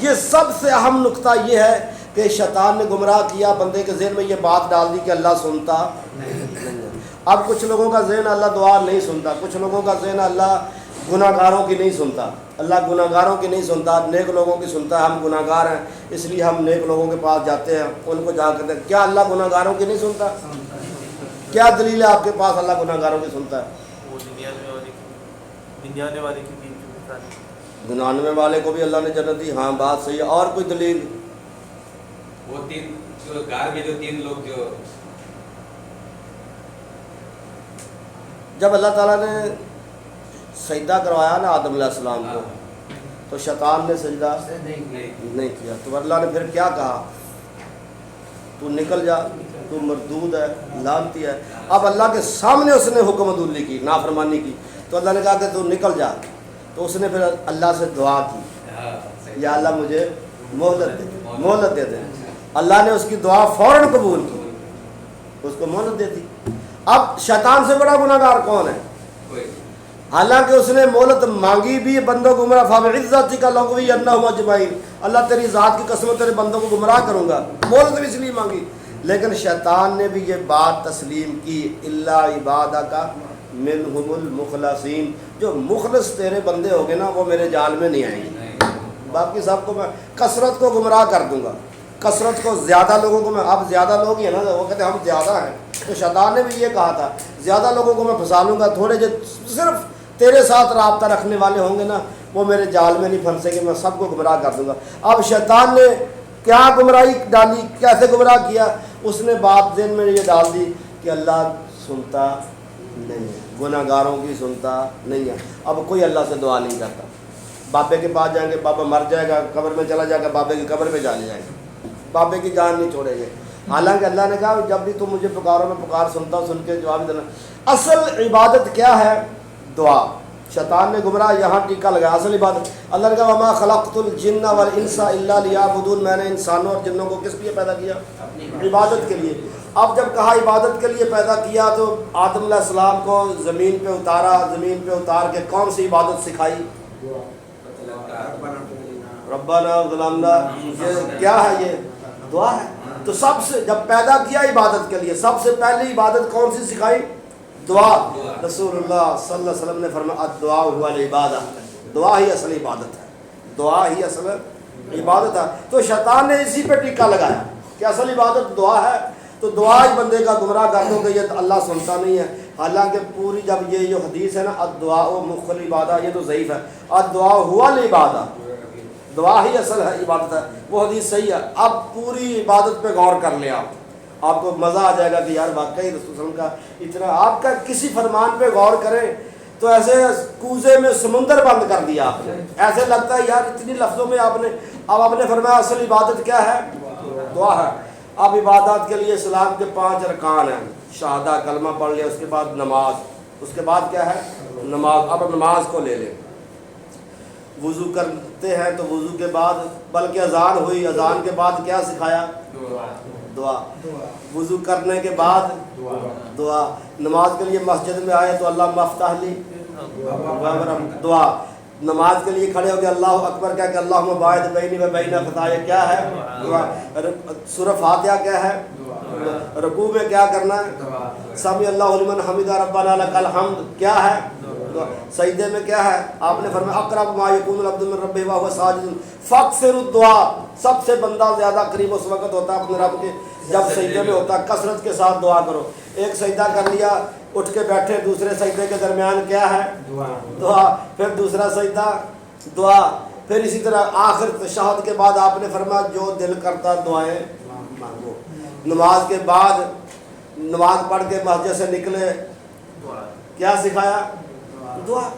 یہ سب سے اہم نقطہ یہ ہے کہ شیطان نے گمراہ کیا، بندے کے ذہن میں یہ بات ڈال دی کہ اللہ سنتا نہیں ہے۔ اب کچھ لوگوں کا ذہن اللہ دعا نہیں سنتا، کچھ لوگوں کا ذہن اللہ گناہ گاروں کی نہیں سنتا، اللہ گناہ گاروں کی نہیں سنتا، نیک لوگوں کی سنتا ہے، ہم گناہ گار ہیں اس لیے ہم نیک لوگوں کے پاس جاتے ہیں، ان کو جا کر کیا اللہ گناہ گاروں کی نہیں سنتا؟ کیا دلیل ہے آپ کے پاس اللہ گناہ گاروں کی سنتا ہے؟ وہ 99 والے کی 99 والے کو بھی اللہ نے جنت دی، ہاں بات صحیح ہے، اور کوئی دلیل؟ وہ 3 جو گار میں جو 3 لوگ جو جب اللہ تعالیٰ نے سجدہ کروایا نا آدم علیہ السلام کو تو شیطان نے سجدہ نہیں کیا، تو اللہ نے پھر کیا کہا؟ تو نکل جا، تو مردود ہے، لعنتی ہے۔ اب اللہ کے سامنے اس نے حکم عدولی کی، نافرمانی کی، تو اللہ نے کہا کہ تو نکل جا، تو اس نے پھر اللہ سے دعا کی یا اللہ مجھے مہلت دے دے۔ اللہ نے اس کی دعا فوراً قبول کی، اس کو مہلت دے دی۔ اب شیطان سے بڑا گناہ گار کون ہے؟ کوئی حالانکہ اس نے مہلت مانگی بھی، بندوں کو گمراہ فَبِعِزَّتِكَ لَأُغْوِيَنَّهُمْ أَجْمَعِينَ، اللہ تیری ذات کی قسم تیرے بندوں کو گمراہ کروں گا، مہلت بھی اس لیے مانگی۔ لیکن شیطان نے بھی یہ بات تسلیم کی، اِلَّا عِبَادَكَ مِنْهُمُ الْمُخْلَصِينَ، جو مخلص تیرے بندے ہوگے نا وہ میرے جال میں نہیں آئیں گے، باقی سب کو میں کثرت کو گمراہ کر دوں گا، کثرت کو زیادہ لوگوں کو میں، اب زیادہ لوگ ہی ہیں نا وہ کہتے ہیں ہم زیادہ ہیں، تو شیطان نے بھی یہ کہا تھا زیادہ لوگوں کو میں پھنسا لوں گا، تھوڑے جو صرف تیرے ساتھ رابطہ رکھنے والے ہوں گے نا وہ میرے جال میں نہیں پھنسیں گے، میں سب کو گمراہ کر دوں گا۔ اب شیطان نے کیا گمراہی ڈالی، کیسے گمراہ کیا؟ اس نے بات ذہن میں یہ ڈال دی کہ اللہ سنتا نہیں ہے، گناہ گاروں کی سنتا نہیں ہے۔ اب کوئی اللہ سے دعا نہیں کرتا، بابے کے پاس جائیں گے بابا مر جائے گا، قبر میں چلا جائے گا، بابے کی قبر میں جانے جائیں گے، بابے کی جان نہیں چھوڑیں گے۔ حالانکہ اللہ نے کہا جب بھی تم مجھے پکارو میں پکار سنتا ہوں، سن کے جواب دینا۔ اصل عبادت کیا ہے؟ دعا۔ شیطان نے گمراہ یہاں ٹیکا لگایا، اصل عبادت اللہ نے کہا وما خلقت الجن والانس الا لیعبدون، میں نے انسانوں اور جنوں کو کس لیے پیدا کیا؟ عبادت کے لیے۔ اب جب کہا عبادت کے لیے پیدا کیا تو آدم علیہ السلام کو زمین پہ اتارا، زمین پہ اتار کے کون سی عبادت سکھائی؟ ربنا ظلمنا، یہ کیا ہے؟ یہ دعا ہے۔ تو سب سے جب پیدا کیا عبادت کے لیے سب سے پہلی عبادت کون سی سکھائی؟ دعا۔ رسول اللہ صلی اللہ علیہ وسلم نے فرمایا الدعاء هو العبادہ، دعا ہی اصل عبادت ہے، دعا ہی اصل عبادت ہے۔ تو شیطان نے اسی پہ ٹیکا لگایا کہ اصل عبادت دعا ہے، تو دعا ہی بندے کا گمراہ کر دو کہ یہ اللہ سنتا نہیں ہے۔ حالانکہ پوری جب یہ جو حدیث ہے نا الدعاء مخ العبادہ، یہ تو ضعیف ہے، الدعاء هو العبادہ، دعا ہی اصل ہے عبادت ہے، وہ حدیث صحیح ہے۔ اب پوری عبادت پہ غور کر لیں آپ کو مزہ آ جائے گا کہ یار واقعی رسول صلی اللہ علیہ وسلم کا اتنا، آپ کا کسی فرمان پہ غور کریں تو ایسے کوزے میں سمندر بند کر دیا آپ نے، ایسے لگتا ہے یار اتنی لفظوں میں آپ نے، اب آپ نے فرمایا اصل عبادت کیا ہے؟ دعا ہے۔ اب عبادات کے لیے اسلام کے 5 ارکان ہیں، شہادہ کلمہ پڑھ لیا، اس کے بعد نماز، اس کے بعد کیا ہے؟ نماز۔ اب نماز کو لے لیں، وضو کرتے ہیں تو وضو کے بعد، بلکہ اذان ہوئی، اذان کے بعد کیا سکھایا؟ دعا۔ وضو کرنے کے بعد دعا۔ نماز کے لیے مسجد میں آئے تو اللہ مفتح لی دعا۔ نماز کے لیے کھڑے ہو کے اللہ اکبر کہہ کہ اللہم باعث بینی و بین خطایا، کیا ہے؟ دعا۔ سورہ فاتحہ کیا ہے؟ رکوع میں کیا کرنا ہے؟ سمی اللہ لمن حمدہ ربنا لک الحمد، کیا ہے؟ سجدے میں کیا ہے؟ آپ نے فرمایا اقرب ما یکون العبد من ربہ وهو ساجد فاکثروا الدعاء، سب سے بندہ زیادہ قریب اس وقت ہوتا ہے اپنے رب کے جب سجدے میں ہوتا ہے، کثرت کے ساتھ دعا کرو۔ ایک سجدہ کر لیا، اٹھ کے بیٹھے، دوسرے سجدے کے درمیان کیا ہے؟ دعا۔ پھر دوسرا سجدہ دعا، پھر اسی طرح آخر تشہد کے بعد آپ نے فرمایا جو دل کرتا دعائیں مانگو۔ نماز کے بعد نماز پڑھ کے مسجد سے نکلے، کیا سکھایا؟ دعا۔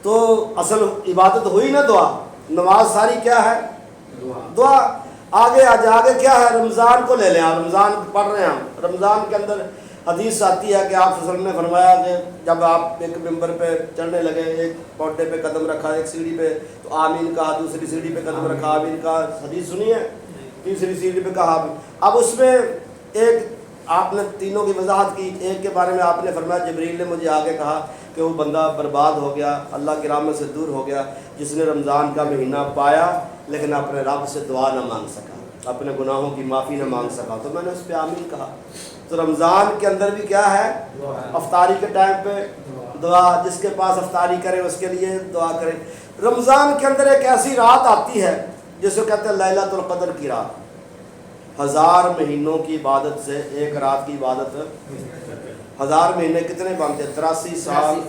تو اصل عبادت ہوئی نا دعا، نماز ساری کیا ہے؟ دعا۔ آگے آگے کیا ہے؟ رمضان کو لے لیں، آپ رمضان پڑھ رہے ہیں، ہم رمضان کے اندر حدیث آتی ہے کہ آپ صلی اللہ علیہ وسلم نے فرمایا کہ جب آپ ایک ممبر پہ چڑھنے لگے، ایک پوٹے پہ قدم رکھا، ایک سیڑھی پہ تو آمین کہا، دوسری سیڑھی پہ قدم رکھا آمین کہا، حدیث سنی ہے، تیسری سیڑھی پہ کہا آمین۔ اب اس میں ایک آپ نے تینوں کی وضاحت کی، ایک کے بارے میں آپ نے فرمایا جبریل نے مجھے آگے کہا کہ وہ بندہ برباد ہو گیا، اللہ کی رحمت سے دور ہو گیا جس نے رمضان کا مہینہ پایا لیکن اپنے رب سے دعا نہ مانگ سکا، اپنے گناہوں کی معافی نہ مانگ سکا۔ تو میں نے اس پہ آمین کہا۔ تو رمضان کے اندر بھی کیا ہے؟ افطاری کے ٹائم پہ دعا، جس کے پاس افطاری کرے اس کے لیے دعا کرے۔ رمضان کے اندر ایک ایسی رات آتی ہے جس کو کہتے ہیں لیلۃ القدر کی رات، 1000 مہینوں کی عبادت سے ایک رات کی عبادت۔ 1000 مہینے کتنے بنتے؟ 83 سال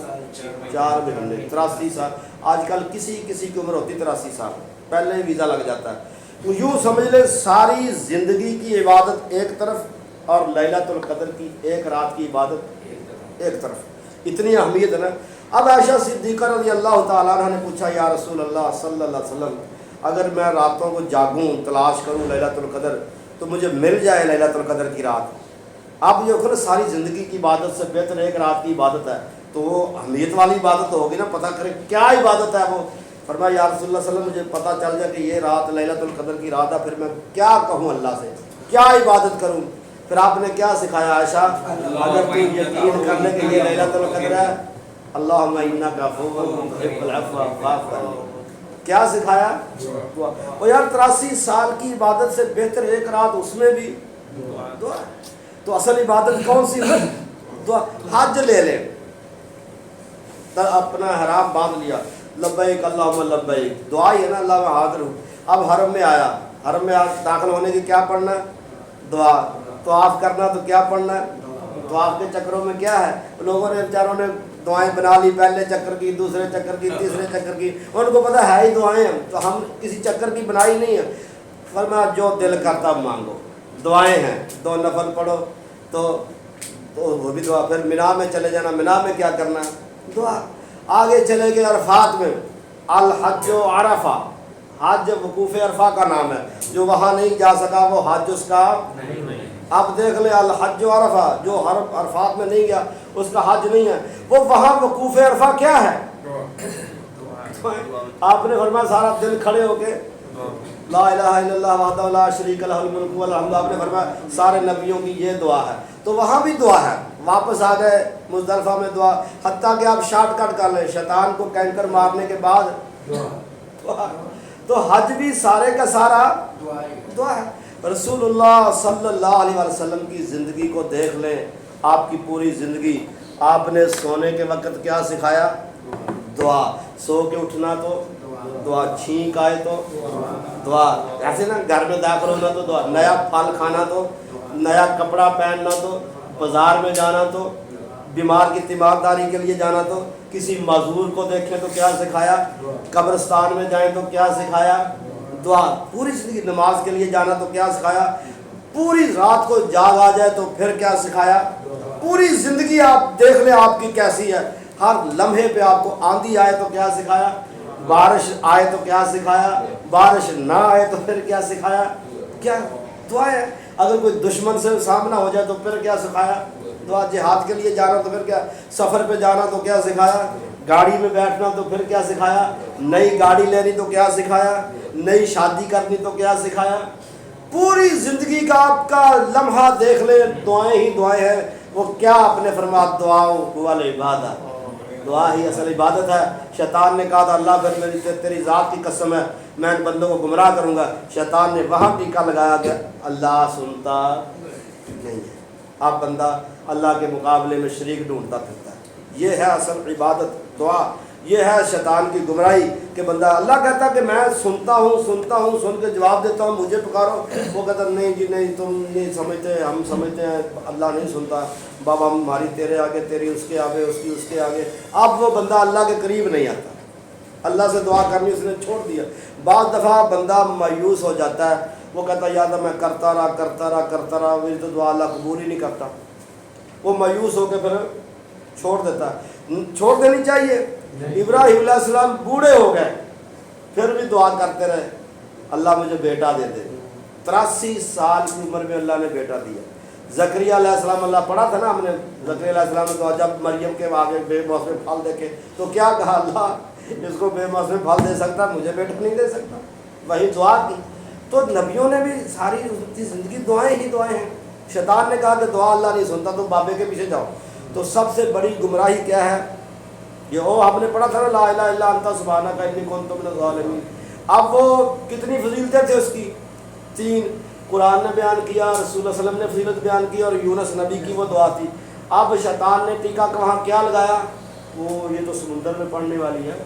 4 مہینے، 83 سال۔ آج کل کسی کی عمر ہوتی 83 سال، پہلے ہی ویزا لگ جاتا ہے۔ تو یوں سمجھ لے ساری زندگی کی عبادت ایک طرف اور لیلۃ القدر کی ایک رات کی عبادت ایک طرف، اتنی اہمیت ہے نا۔ اب عائشہ صدیقہ رضی اللہ تعالیٰ عنہ نے پوچھا یا رسول اللہ صلی اللہ علیہ وسلم، اگر میں راتوں کو جاگوں تلاش کروں لیلۃ القدر تو مجھے مل جائے لیلۃ القدر کی رات، اب یہ خود ساری زندگی کی عبادت سے بہتر ایک رات کی عبادت ہے، تو وہ اہمیت والی عبادت ہوگی نا، پتہ کرے کیا عبادت ہے وہ۔ فرمایا یا رسول اللہ صلی اللہ علیہ وسلم مجھے پتہ چل جائے کہ یہ رات لیلۃ القدر کی رات ہے، پھر میں کیا کہوں اللہ سے، کیا عبادت کروں؟ پھر آپ نے کیا سکھایا عائشہ؟ اگر تو یقین کرنے کے لیے لیلۃ القدر ہے اللہم انک عفو تحب العفو فاعف عنی، کیا سکھایا؟ دعا۔ اور یار 83 سال کی عبادت سے بہتر ایک رات اس میں بھی دعا۔ تو اصل عبادت کون سی ہے؟ دعا۔ حج لے لیں، اپنا حرام باندھ لیا، لبیک اللہم لبیک، دعا ہی ہے نا، اللہ میں حاضر ہوں۔ اب حرم میں آیا، حرم میں داخل ہونے کی کیا پڑھنا ہے؟ دعا۔ طواف کرنا تو کیا پڑھنا ہے؟ طواف کے چکروں میں کیا ہے؟ لوگوں نے بیچاروں نے دعائیں بنا لی، پہلے چکر کی، دوسرے چکر کی، تیسرے چکر کی، ان کو پتہ ہے ہی دعائیں ہیں، تو ہم کسی چکر کی بنائی نہیں ہے۔ فرمایا جو دل کرتا مانگو، دعائیں ہیں، 2 نفل پڑھو تو وہ بھی دعا۔ پھر مینا میں چلے جانا، مینا میں کیا کرنا ہے؟ دعا۔ آگے چلے گئے عرفات میں، الحج و عرفہ، حج وقوف عرفہ کا نام ہے، جو وہاں نہیں جا سکا وہ حج اس کا نہیں۔ اب دیکھ لیں الحج و عرفہ، جو عرفات میں نہیں گیا اس کا حج نہیں ہے، وہ وہاں وقوف عرفہ کیا ہے؟ آپ نے فرمایا سارا دن کھڑے ہو کے لا الہ الا اللہ وحدہ لا شریک لہ الملک والحمد، آپ نے فرمایا سارے نبیوں کی یہ دعا ہے، تو وہاں بھی دعا ہے۔ واپس آ گئے مزدلفہ میں دعا، حتیٰ کہ آپ شارٹ کٹ کر لیں، شیطان کو کینکر مارنے کے بعد دعا۔ تو حج بھی سارے کا سارا دعا ہے۔ رسول اللہ صلی اللہ علیہ وسلم کی زندگی کو دیکھ لیں، آپ کی پوری زندگی، آپ نے سونے کے وقت کیا سکھایا؟ دعا۔ سو کے اٹھنا تو دعا، چھینک آئے تو دعا، ایسے نا گھر میں داخل ہونا تو دعا، نیا پھل کھانا تو، نیا کپڑا پہننا تو، بازار میں جانا تو، بیمار کی تیمارداری کے لیے جانا تو، کسی معذور کو دیکھیں تو کیا سکھایا؟ قبرستان میں جائیں تو کیا سکھایا؟ دعا۔ پوری زندگی نماز کے لیے جانا تو کیا سکھایا؟ پوری رات کو جاگ آ جائے تو پھر کیا سکھایا؟ پوری زندگی آپ دیکھ لیں آپ کی کیسی ہے، ہر لمحے پہ آپ کو آندھی آئے تو کیا سکھایا؟ بارش آئے تو کیا سکھایا؟ بارش نہ آئے تو پھر کیا سکھایا؟ کیا دعا ہے۔ اگر کوئی دشمن سے سامنا ہو جائے تو پھر کیا سکھایا؟ دعا۔ جہاد کے لیے جانا تو پھر کیا؟ سفر پہ جانا تو کیا سکھایا؟ گاڑی میں بیٹھنا تو پھر کیا سکھایا؟ نئی گاڑی لینی تو کیا سکھایا؟ نئی شادی کرنی تو کیا سکھایا؟ پوری زندگی کا آپ کا لمحہ دیکھ لیں دعائیں ہی دعائیں ہیں۔ وہ کیا آپ نے فرمایا؟ دعاؤں والعبادہ، دعا ہی اصل عبادت ہے۔ شیطان نے کہا تھا اللہ پھر میری تیری ذات کی قسم ہے میں ان بندوں کو گمراہ کروں گا، شیطان نے وہاں ٹیکا لگایا کہ اللہ سنتا نہیں ہے، اب بندہ اللہ کے مقابلے میں شریک ڈھونڈتا پھرتا ہے۔ یہ ہے اصل عبادت، دعا۔ یہ ہے شیطان کی گمراہی کہ بندہ اللہ کہتا کہ میں سنتا ہوں، سن کے جواب دیتا ہوں، مجھے پکارو، وہ کہتا نہیں جی نہیں، تم نہیں سمجھتے، ہم سمجھتے ہیں اللہ نہیں سنتا، بابا ہماری تیرے آگے، تیری اس کے آگے، اس کی اس کے آگے۔ اب وہ بندہ اللہ کے قریب نہیں آتا، اللہ سے دعا کرنی اس نے چھوڑ دیا۔ بعض دفعہ بندہ مایوس ہو جاتا ہے، وہ کہتا ہے یاد میں کرتا رہا، میری تو دعا اللہ قبول ہی نہیں کرتا، وہ مایوس ہو کے پھر چھوڑ دیتا ہے۔ چھوڑ دینی چاہیے۔ ابراہیم علیہ السلام بوڑھے ہو گئے پھر بھی دعا کرتے رہے اللہ مجھے بیٹا دے دے، 83 سال کی عمر میں اللہ نے بیٹا دیا۔ زکریا علیہ السلام، اللہ پڑھا تھا نا ہم نے، زکریا علیہ السلام نے دعا، جب مریم کے آگے بے موسم پھل دیکھے تو کیا کہا؟ اللہ اس کو بے موسم پھل دے سکتا، مجھے بیٹا نہیں دے سکتا، وہی دعا کی۔ تو نبیوں نے بھی ساری زندگی دعائیں ہی دعائیں ہیں۔ شیطان نے کہا کہ دعا اللہ نہیں سنتا تو بابے کے پیچھے جاؤ۔ تو سب سے بڑی گمراہی کیا ہے؟ یہ ہم نے پڑھا تھا نا لا الہ الا انت سبحانک انی کنت من الظالمین۔ اب وہ کتنی فضیلتیں تھے اس کی؟ 3 قرآن نے بیان کیا، رسول اللہ صلی اللہ علیہ وسلم نے فضیلت بیان کی، اور یونس نبی کی وہ دعا تھی۔ اب شیطان نے ٹیکا وہاں کیا لگایا؟ وہ یہ تو سمندر میں پڑنے والی ہے،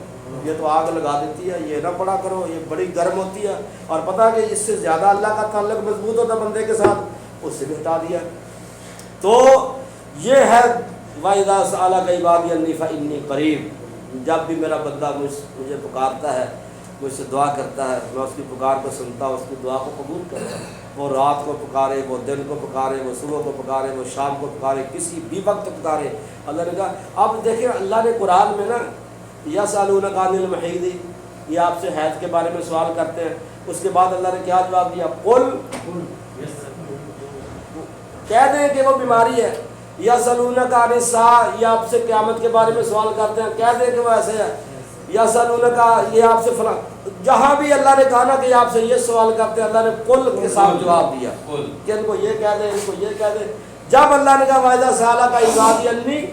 یہ تو آگ لگا دیتی ہے، یہ نہ پڑھا کرو، یہ بڑی گرم ہوتی ہے، اور پتہ کہ اس سے زیادہ اللہ کا تعلق مضبوط ہوتا بندے کے ساتھ، اس سے بھی ہٹا دیا۔ تو یہ ہے وَإِذَا سَأَلَكَ عِبَادِي عَنِّي فَإِنِّي قَرِيبٌ، جب بھی میرا بندہ مجھے پکارتا ہے، مجھ سے دعا کرتا ہے، میں اس کی پکار کو سنتا ہوں، اس کی دعا کو قبول کرتا ہوں۔ وہ رات کو پکارے، وہ دن کو پکارے، وہ صبح کو پکارے، وہ شام کو پکارے، کسی بھی وقت پکارے، اللہ نے کہا۔ اب دیکھیں اللہ نے قرآن میں نا یسألونک عن المحیض، یہ آپ سے حیض کے بارے میں سوال کرتے ہیں، اس کے بعد اللہ نے کیا جواب دیا؟ قل، کہہ دیں کہ وہ بیماری ہے۔ یسألونک عن الساعۃ، یہ آپ سے قیامت کے بارے میں سوال کرتے ہیں، کہہ دیں کہ وہ ایسے ہے۔ یسألونک یہ آپ سے فلاں، جہاں بھی اللہ نے کہا نا کہ آپ سے یہ سوال کرتے ہیں، اللہ نے کل کے ساتھ جواب دیا کہ ان کو یہ کہہ دیں، ان کو یہ کہہ دیں۔ جب اللہ نے کہا وَإِذَا سَأَلَكَ عِبَادِي عَنِّي،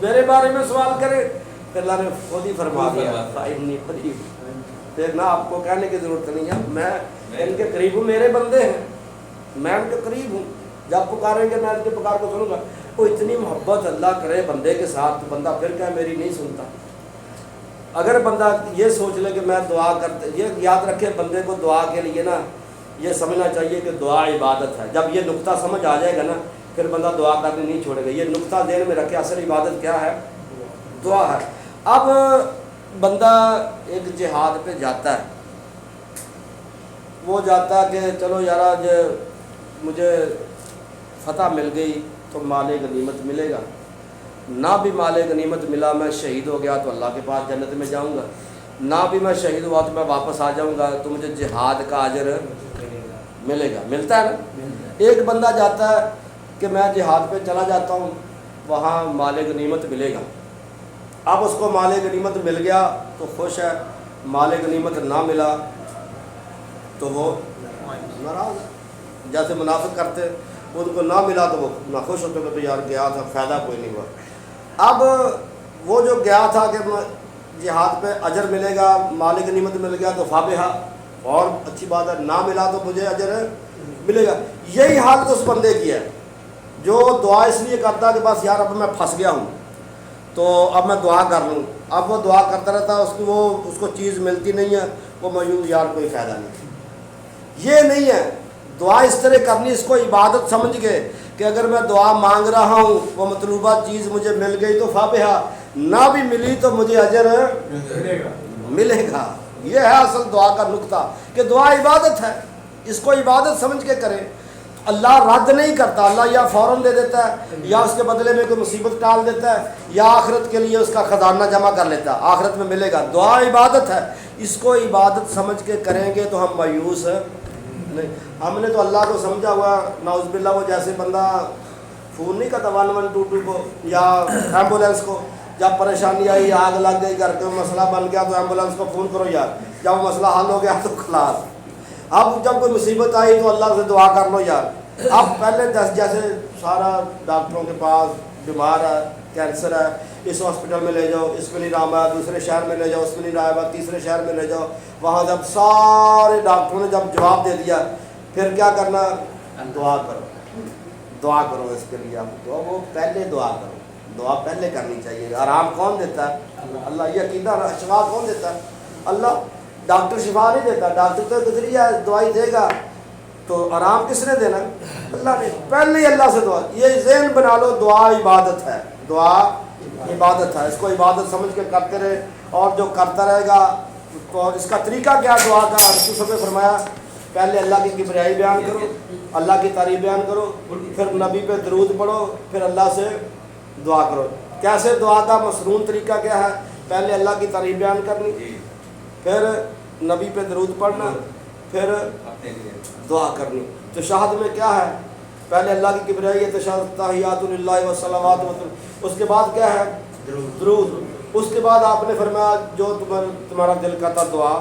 میرے بارے میں سوال کرے، پھر اللہ نے خود ہی فرما دیا فَإِنِّي قَرِيبٌ، پھر نہ آپ کو کہنے کی ضرورت نہیں ہے، میں ان کے قریب ہوں، میرے بندے ہیں، میں ان کے قریب ہوں، جب پکاریں گے میں ان کے پکار کو سنوں گا۔ وہ اتنی محبت اللہ کرے بندے کے ساتھ، بندہ پھر کہے میری نہیں سنتا۔ اگر بندہ یہ سوچ لے کہ میں دعا کرتے، یہ یاد رکھے بندے کو دعا کے لیے نا یہ سمجھنا چاہیے کہ دعا عبادت ہے۔ جب یہ نقطہ سمجھ آ جائے گا نا پھر بندہ دعا کرنے نہیں چھوڑے گا۔ یہ نقطہ ذہن میں رکھے، اصل عبادت کیا ہے؟ دعا ہے۔ اب بندہ ایک جہاد پہ جاتا ہے، وہ جاتا ہے کہ چلو یار آج مجھے فتح مل گئی تو مال غنیمت ملے گا، نہ بھی مال غنیمت ملا میں شہید ہو گیا تو اللہ کے پاس جنت میں جاؤں گا، نہ بھی میں شہید ہوا تو میں واپس آ جاؤں گا تو مجھے جہاد کا اجر ملے گا۔ ملتا ہے نا؟ ایک بندہ جاتا ہے کہ میں جہاد پہ چلا جاتا ہوں، وہاں مال غنیمت ملے گا، اب اس کو مال غنیمت مل گیا تو خوش ہے، مال غنیمت نہ ملا تو وہ ناراض ہے۔ جیسے منافق کرتے، ان کو نہ ملا تو وہ نہ خوش ہوتے کہ تو یار گیا تھا فائدہ کوئی نہیں ہوا۔ اب وہ جو گیا تھا کہ جہاد پہ اجر ملے گا، مال غنیمت مل گیا تو فابہا، اور اچھی بات ہے، نہ ملا تو مجھے اجر ملے گا۔ یہی حالت اس بندے کی ہے جو دعا اس لیے کرتا کہ بس یار اب میں پھنس گیا ہوں تو اب میں دعا کر لوں، اب وہ دعا کرتا رہتا ہے، اس کو چیز ملتی نہیں ہے، وہ مایوس، یار کوئی فائدہ نہیں۔ یہ نہیں ہے، دعا اس طرح کرنی، اس کو عبادت سمجھ کے کہ اگر میں دعا مانگ رہا ہوں وہ مطلوبہ چیز مجھے مل گئی تو فابہا، نہ بھی ملی تو مجھے اجر ملے گا۔ یہ ہے اصل دعا کا نقطہ کہ دعا عبادت ہے، اس کو عبادت سمجھ کے کریں۔ اللہ رد نہیں کرتا، اللہ یا فوراً دے دیتا ہے یا اس کے بدلے میں کوئی مصیبت ٹال دیتا ہے یا آخرت کے لیے اس کا خزانہ جمع کر لیتا ہے، آخرت میں ملے گا۔ دعا عبادت ہے، اس کو عبادت سمجھ کے کریں گے تو ہم مایوس نہیں۔ ہم نے تو اللہ کو سمجھا ہوا، نعوذ باللہ، وہ جیسے بندہ فون نہیں کرتا 1122 کو یا ایمبولینس کو، جب پریشانی آئی، آگ لگ گئی، گھر کا مسئلہ بن گیا تو ایمبولینس کو فون کرو یار، جب وہ مسئلہ حل ہو گیا تو خلاص۔ اب جب کوئی مصیبت آئی تو اللہ سے دعا کر لو یار۔ اب پہلے جیسے سارا ڈاکٹروں کے پاس، بیمار ہے، کینسر ہے، اس ہاسپٹل میں لے جاؤ، اس میں نہیں رام ہے، دوسرے شہر میں لے جاؤ، اس میں نہیں رہا ہے، تیسرے شہر میں لے جاؤ، وہاں جب سارے ڈاکٹروں نے جب جواب دے دیا پھر کیا کرنا؟ دعا کرو، دعا کرو اس کے لیے۔ آپ دعا، وہ پہلے دعا کرو، دعا پہلے کرنی چاہیے۔ آرام کون دیتا ہے؟ اللہ۔ یہ عقیدہ، شفا کون دیتا ہے؟ اللہ۔ ڈاکٹر شفا نہیں دیتا، ڈاکٹر تو گزری ہے، دوائی دے گا، تو آرام کس نے دینا؟ اللہ نے۔ پہلے ہی اللہ سے دعا، یہ ذہن بنا لو، دعا عبادت ہے، دعا عبادت ہے، اس کو عبادت سمجھ کے کرتے رہے، اور جو کرتا رہے گا۔ اور اس کا طریقہ کیا دعا کا؟ رسول نے فرمایا پہلے اللہ کی کبریائی بیان کرو، اللہ کی تعریف بیان کرو، پھر نبی پہ درود پڑھو، پھر اللہ سے دعا کرو۔ کیسے دعا کا مسنون طریقہ کیا ہے؟ پہلے اللہ کی تعریف بیان کرنی، پھر نبی پہ درود پڑھنا، پھر دعا کرنی۔ تشہد میں کیا ہے؟ پہلے اللہ کی کبریائی ہے، تشہد تحیات للہ والصلوات، اس کے بعد کیا ہے؟ درود۔ اس کے بعد آپ نے فرمایا جو تمہارا دل کرتا دعا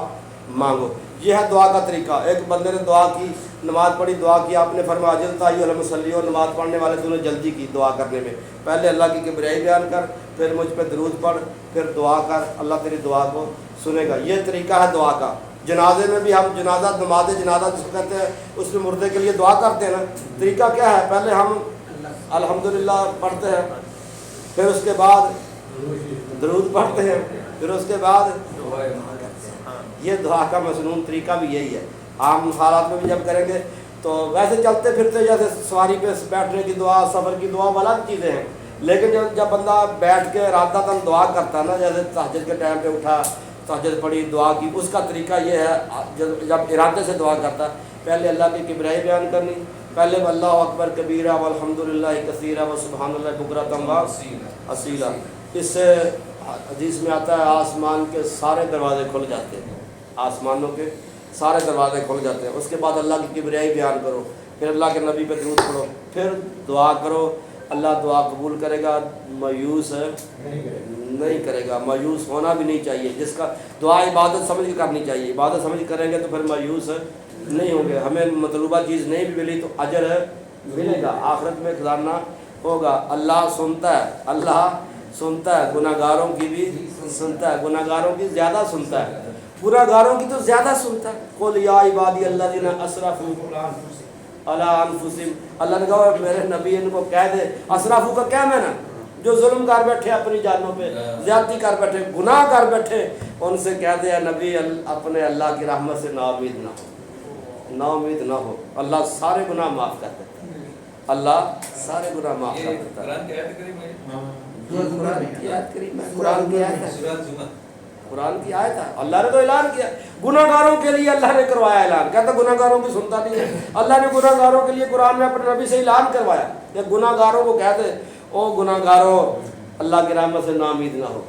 مانگو۔ یہ ہے دعا کا طریقہ۔ ایک بندے نے دعا کی، نماز پڑھی، دعا کی، آپ نے فرمایا اجلتا ایھا المصلیون، نماز پڑھنے والے تو نے جلدی کی دعا کرنے میں، پہلے اللہ کی کبریائی بیان کر، پھر مجھ پہ درود پڑھ، پھر دعا کر، اللہ تیری دعا کو سنے گا۔ یہ طریقہ ہے دعا کا۔ جنازے میں بھی ہم جنازہ، نماز جنازہ جس کو کہتے ہیں، اس میں مردے کے لیے دعا کرتے ہیں نا۔ طریقہ کیا ہے؟ پہلے ہم الحمدللہ پڑھتے ہیں، پھر اس کے بعد درود پڑھتے ہیں، پھر اس کے بعد یہ دعا کا مسنون طریقہ بھی یہی ہے۔ عام حالات میں بھی جب کریں گے تو ویسے چلتے پھرتے جیسے سواری پہ بیٹھنے کی دعا، سفر کی دعا، وہ الگ چیزیں ہیں، لیکن جب بندہ بیٹھ کے ارادتاً دعا کرتا ہے نا، جیسے تہجد کے ٹائم پہ اٹھا، تہجد پڑھی، دعا کی، اس کا طریقہ یہ ہے جب ارادے سے دعا کرتا ہے، پہلے اللہ کی کبریائی بیان کرنی، پہلے اللہ اکبر کبیرہ والحمدللہ کثیرہ وسبحان اللہ بکرۃ واصیلا۔ اس سے حدیث میں آتا ہے آسمان کے سارے دروازے کھل جاتے ہیں، آسمانوں کے سارے دروازے کھل جاتے ہیں۔ اس کے بعد اللہ کی کبریائی بیان کرو، پھر اللہ کے نبی پہ درود پڑھو، پھر دعا کرو، اللہ دعا قبول کرے گا، مایوس نہیں کرے گا. مایوس ہونا بھی نہیں چاہیے. جس کا دعا عبادت سمجھ کے کرنی چاہیے. عبادت سمجھ کے کریں گے تو پھر مایوس نہیں ہوں گے. ہمیں مطلوبہ چیز نہیں بھی ملی تو اجر ملے گا, آخرت میں خزانہ ہوگا. اللہ سنتا ہے, اللہ سنتا ہے, گناہ گاروں کی بھی سنتا ہے, گناہ گاروں کی زیادہ سنتا ہے, گناہ گاروں کی تو زیادہ سنتا ہے. قل یا عبادی الذین اسرفوا علی انفسہم. اللہ نے کہا میرے نبی ان کو کہہ دے, اسرفوا کا کیا معنی, جو ظلم کر بیٹھے اپنی جانوں پہ, زیادتی کر بیٹھے, گناہ کر بیٹھے, ان سے کہہ دے نبی اپنے اللہ کی رحمت سے نا امید نہ ہو, نا امید نہ ہو. اللہ سارے گناہ معاف کر دیتا ہے, اللہ سارے گناہ معاف کر دیتا ہے. قرآن کی آیت کریم ہے. قرآن کی آیت کریم ہے, قرآن کی آیت ہے, سورۃ زمر. قرآن کی آیت ہے. اللہ نے تو اعلان کیا گناہ گاروں کے لیے, اللہ نے کروایا اعلان. کہتا گناہ گاروں کی سنتا نہیں ہے. اللہ نے گناہ گاروں کے لیے قرآن میں اپنے نبی سے اعلان کروایا کہ گناہ گاروں کو کہتے او گناہ گاروں اللہ کی رحمت سے نا امید نہ ہو.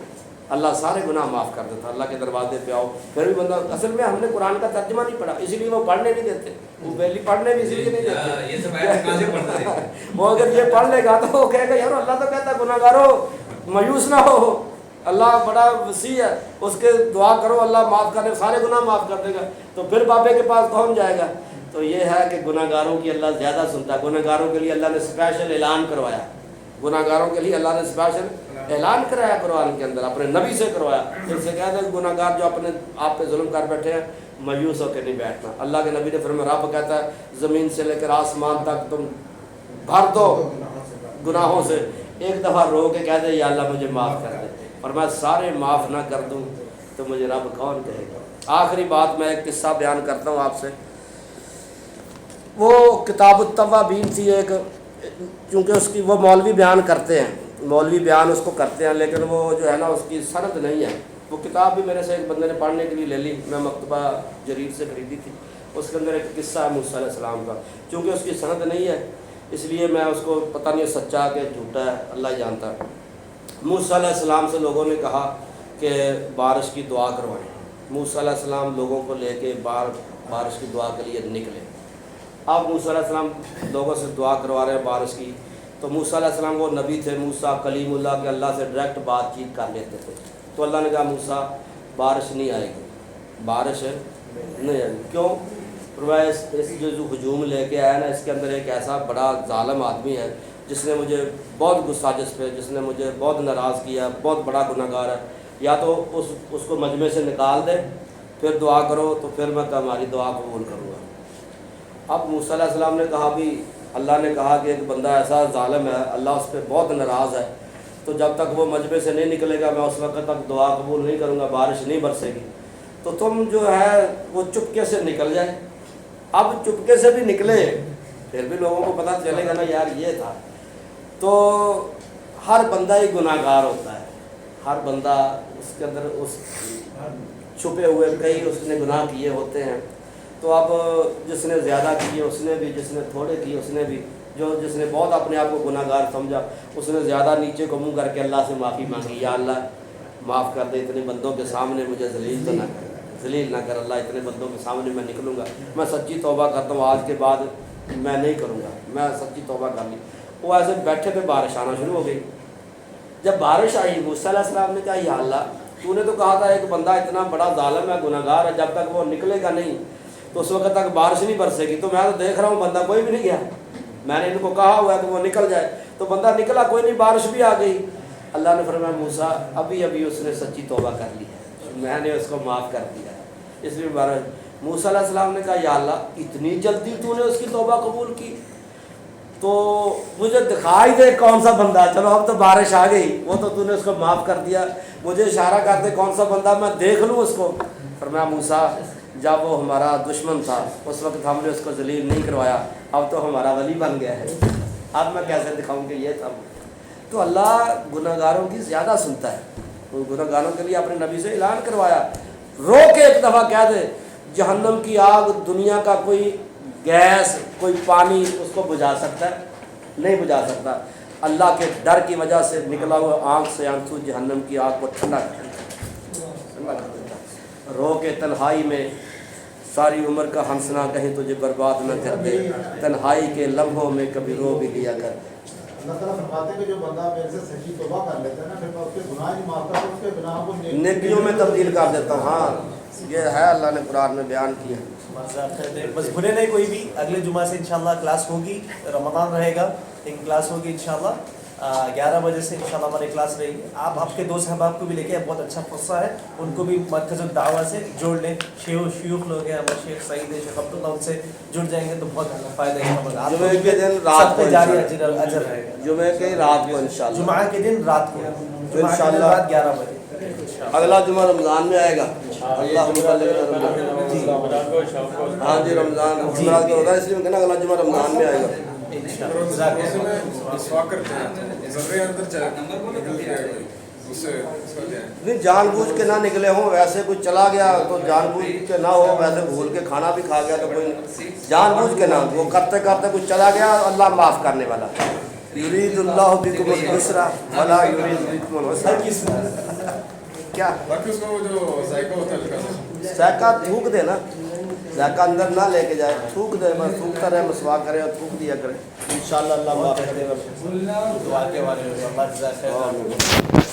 اللہ سارے گناہ معاف کر دیتا. اللہ کے دروازے پہ آؤ. پھر بھی بندہ, اصل میں ہم نے قرآن کا ترجمہ نہیں پڑھا, اسی لیے وہ پڑھنے نہیں دیتے. وہ پہلی پڑھنے بھی اسی لیے نہیں دیتے. یہ سب آیت کہاں سے پڑھتا ہے؟ وہ اگر یہ پڑھ لے گا تو وہ کہے گا یار اللہ تو کہتا ہے گناہ گاروں مایوس نہ ہو, اللہ بڑا وسیع ہے, اس کے دعا کرو اللہ معاف کرے, سارے گناہ معاف کر دے گا. تو پھر بابے کے پاس کون جائے گا؟ تو یہ ہے کہ گناہ گاروں کی اللہ زیادہ سنتا ہے. گناہ گاروں کے لیے اللہ نے اسپیشل اعلان کروایا. گناہ گاروں کے لیے اللہ نے اسپیشل اعلان کرایا قرآن کے اندر, اپنے نبی سے کروایا. ان سے کہتے ہیں گناہ گار جو اپنے آپ پہ ظلم کر بیٹھے ہیں مایوس ہو کے نہیں بیٹھنا. اللہ کے نبی نے فرمایا, رب کہتا ہے زمین سے لے کر آسمان تک تم بھر دو گناہوں سے, ایک دفعہ رو کے کہہ دے یا اللہ مجھے معاف کر دے, اور میں سارے معاف نہ کر دوں تو مجھے رب کون کہے گا. آخری بات میں ایک قصہ بیان کرتا ہوں آپ سے. وہ کتاب التوابین تھی ایک, چونکہ اس کی وہ مولوی بیان کرتے ہیں, مولوی بیان اس کو کرتے ہیں, لیکن وہ جو ہے نا اس کی سند نہیں ہے. وہ کتاب بھی میرے سے ایک بندے نے پڑھنے کے لیے لے لی, میں مکتبہ جریر سے خریدی تھی. اس کے اندر ایک قصہ ہے موسیٰ علیہ السلام کا, چونکہ اس کی سند نہیں ہے اس لیے میں اس کو پتہ نہیں سچا کہ جھوٹا ہے, اللہ جانتا ہے. موسیٰ علیہ السلام سے لوگوں نے کہا کہ بارش کی دعا کروائیں. موسیٰ علیہ السلام لوگوں کو لے کے بارش کی دعا کے لیے نکلے. اب موسیٰ علیہ السلام لوگوں سے دعا کروا رہے ہیں بارش کی. تو موسیٰ علیہ السلم وہ نبی تھے, موسیٰ کلیم اللہ کے اللہ سے ڈائریکٹ بات چیت کر لیتے تھے. تو اللہ نے کہا موسیٰ بارش نہیں آئے گی, بارش نہیں آئے گی. کیوں؟ اس جو ہجوم لے کے آیا نا, اس کے اندر ایک ایسا بڑا ظالم آدمی ہے جس نے مجھے بہت غصہ, جس پہ جس نے مجھے بہت ناراض کیا, بہت بڑا گناہ گار ہے. یا تو اس کو مجمع سے نکال دے, پھر دعا کرو تو پھر میں تمہاری دعا قبول کروں گا. اب موسیٰ علیہ السلام نے کہا بھی اللہ نے کہا کہ ایک بندہ ایسا ظالم ہے, اللہ اس پہ بہت ناراض ہے, تو جب تک وہ مجمع سے نہیں نکلے گا میں اس وقت تک دعا قبول نہیں کروں گا, بارش نہیں برسے گی. تو تم جو ہے وہ چپکے سے نکل جائے. اب چپکے سے بھی نکلے پھر بھی لوگوں کو پتہ چلے گا نا یار یہ تھا. تو ہر بندہ ہی گناہ گار ہوتا ہے, ہر بندہ اس کے اندر اس چھپے ہوئے کئی اس نے گناہ کیے ہوتے ہیں. تو اب جس نے زیادہ کیے اس نے بھی, جس نے تھوڑے کیے اس نے بھی, جس نے بہت اپنے آپ کو گناہ گار سمجھا اس نے زیادہ نیچے کو منہ کر کے اللہ سے معافی مانگی, یا اللہ معاف کر دے, اتنے بندوں کے سامنے مجھے ذلیل تو نہ کر, ذلیل نہ کر اللہ, اتنے بندوں کے سامنے میں نکلوں گا, میں سچی توبہ کرتا ہوں, آج کے بعد میں نہیں کروں گا, میں سچی توبہ کر لی. وہ ایسے بیٹھے پہ بارش آنا شروع ہو گئی. جب بارش آئی موسیٰ علیہ السلام نے کہا یا اللہ تو نے تو کہا تھا ایک بندہ اتنا بڑا ظالم ہے, گناہ گار ہے, جب تک وہ نکلے گا نہیں تو اس وقت تک بارش نہیں برسے گی. تو میں تو دیکھ رہا ہوں بندہ کوئی بھی نہیں گیا, میں نے ان کو کہا ہوا ہے کہ وہ نکل جائے, تو بندہ نکلا کوئی نہیں, بارش بھی آ گئی. اللہ نے فرمایا موسیٰ ابھی اس نے سچی توبہ کر لی ہے, میں نے اس کو معاف کر دیا ہے. اس لیے موسیٰ علیہ السلام نے کہا یا اللہ اتنی جلدی تو نے اس کی توبہ قبول کی, تو مجھے دکھائی دے کون سا بندہ, چلو اب تو بارش آ گئی, وہ تو نے اس کو معاف کر دیا, مجھے اشارہ کر دے کون سا بندہ میں دیکھ لوں اس کو. فرمایا موسیٰ جب وہ ہمارا دشمن تھا اس وقت ہم نے اس کو ذلیل نہیں کروایا, اب تو ہمارا ولی بن گیا ہے, اب میں کیسے دکھاؤں کہ یہ تھا. تو اللہ گناہ گاروں کی زیادہ سنتا ہے. وہ گناہ گاروں کے لیے اپنے نبی سے اعلان کروایا, رو کے ایک دفعہ کہہ دے جہنم کی آگ دنیا کا کوئی گیس کوئی پانی اس کو بجھا سکتا ہے؟ نہیں بجھا سکتا. اللہ کے ڈر کی وجہ سے نکلا ہوا آنکھ سے آنسو جہنم کی آگ کو ٹھنڈا کر دیتا. رو کے تنہائی میں ساری عمر کا ہنسنا کہیں تجھے برباد نہ کر دے, تنہائی کے لمحوں میں کبھی رو بھی لیا کر. اللہ تعالیٰ فرماتے ہیں کہ جو بندہ میرے سے سچی توبہ کر لیتا ہے نا، پھر میں اس کے گناہ نہیں معاف کرتا، اس کے گناہ کو نیکیوں میں تبدیل کر دیتا ہوں. ہاں یہ ہے اللہ نے قرآن میں بیان کیا. بس بھولے نہیں کوئی بھی. اگلے جمعہ سے انشاءاللہ کلاس ہوگی. رمضان رہے گا ایک کلاس ہوگی انشاءاللہ 11 بجے سے انشاءاللہ ہماری کلاس رہے گی. آپ کے دوست احباب کو بھی لے کے بہت اچھا فرصہ ہے, ان کو بھی مرکز الدعوہ سے جوڑ لیں. شیوخ لوگ ہیں ہمارے, شیخ سعید ہے, شیخ عبداللہ, ان سے جڑ جائیں گے تو بہت فائدہ ہے. جمعے کے دن رات کو جاری اجر رہے گا. جمعے کے رات کو انشاءاللہ, جمعہ کے دن رات کو انشاءاللہ رات 11 بجے. اگلا جمعہ رمضان میں آئے گا. اللہ ہاں جی رمضان جمعرات کا ہوتا ہے, اس لیے کہنا اگلا جمعہ رمضان میں آئے گا. نہیں جان بوجھ کے نہ نکلے ہوں, ویسے کوئی چلا گیا تو جان بوجھ کے نہ ہو, ویسے بھول کے کھانا بھی کھا گیا تو کوئی جان بوجھ کے نہ, وہ کرتے کرتے کچھ چلا گیا, اللہ معاف کرنے والا. یرید اللہ بکم الیسر ولا یرید بکم العسر. کیا ذائقہ تھوک دے نا, ذائقہ اندر نہ لے کے جائے, تھوک دے, بس تھوکتا رہے, مسواک کرے اور تھوک دیا کرے. انشاءاللہ اللہ معاف کر دے گا. دعا کے بارے میں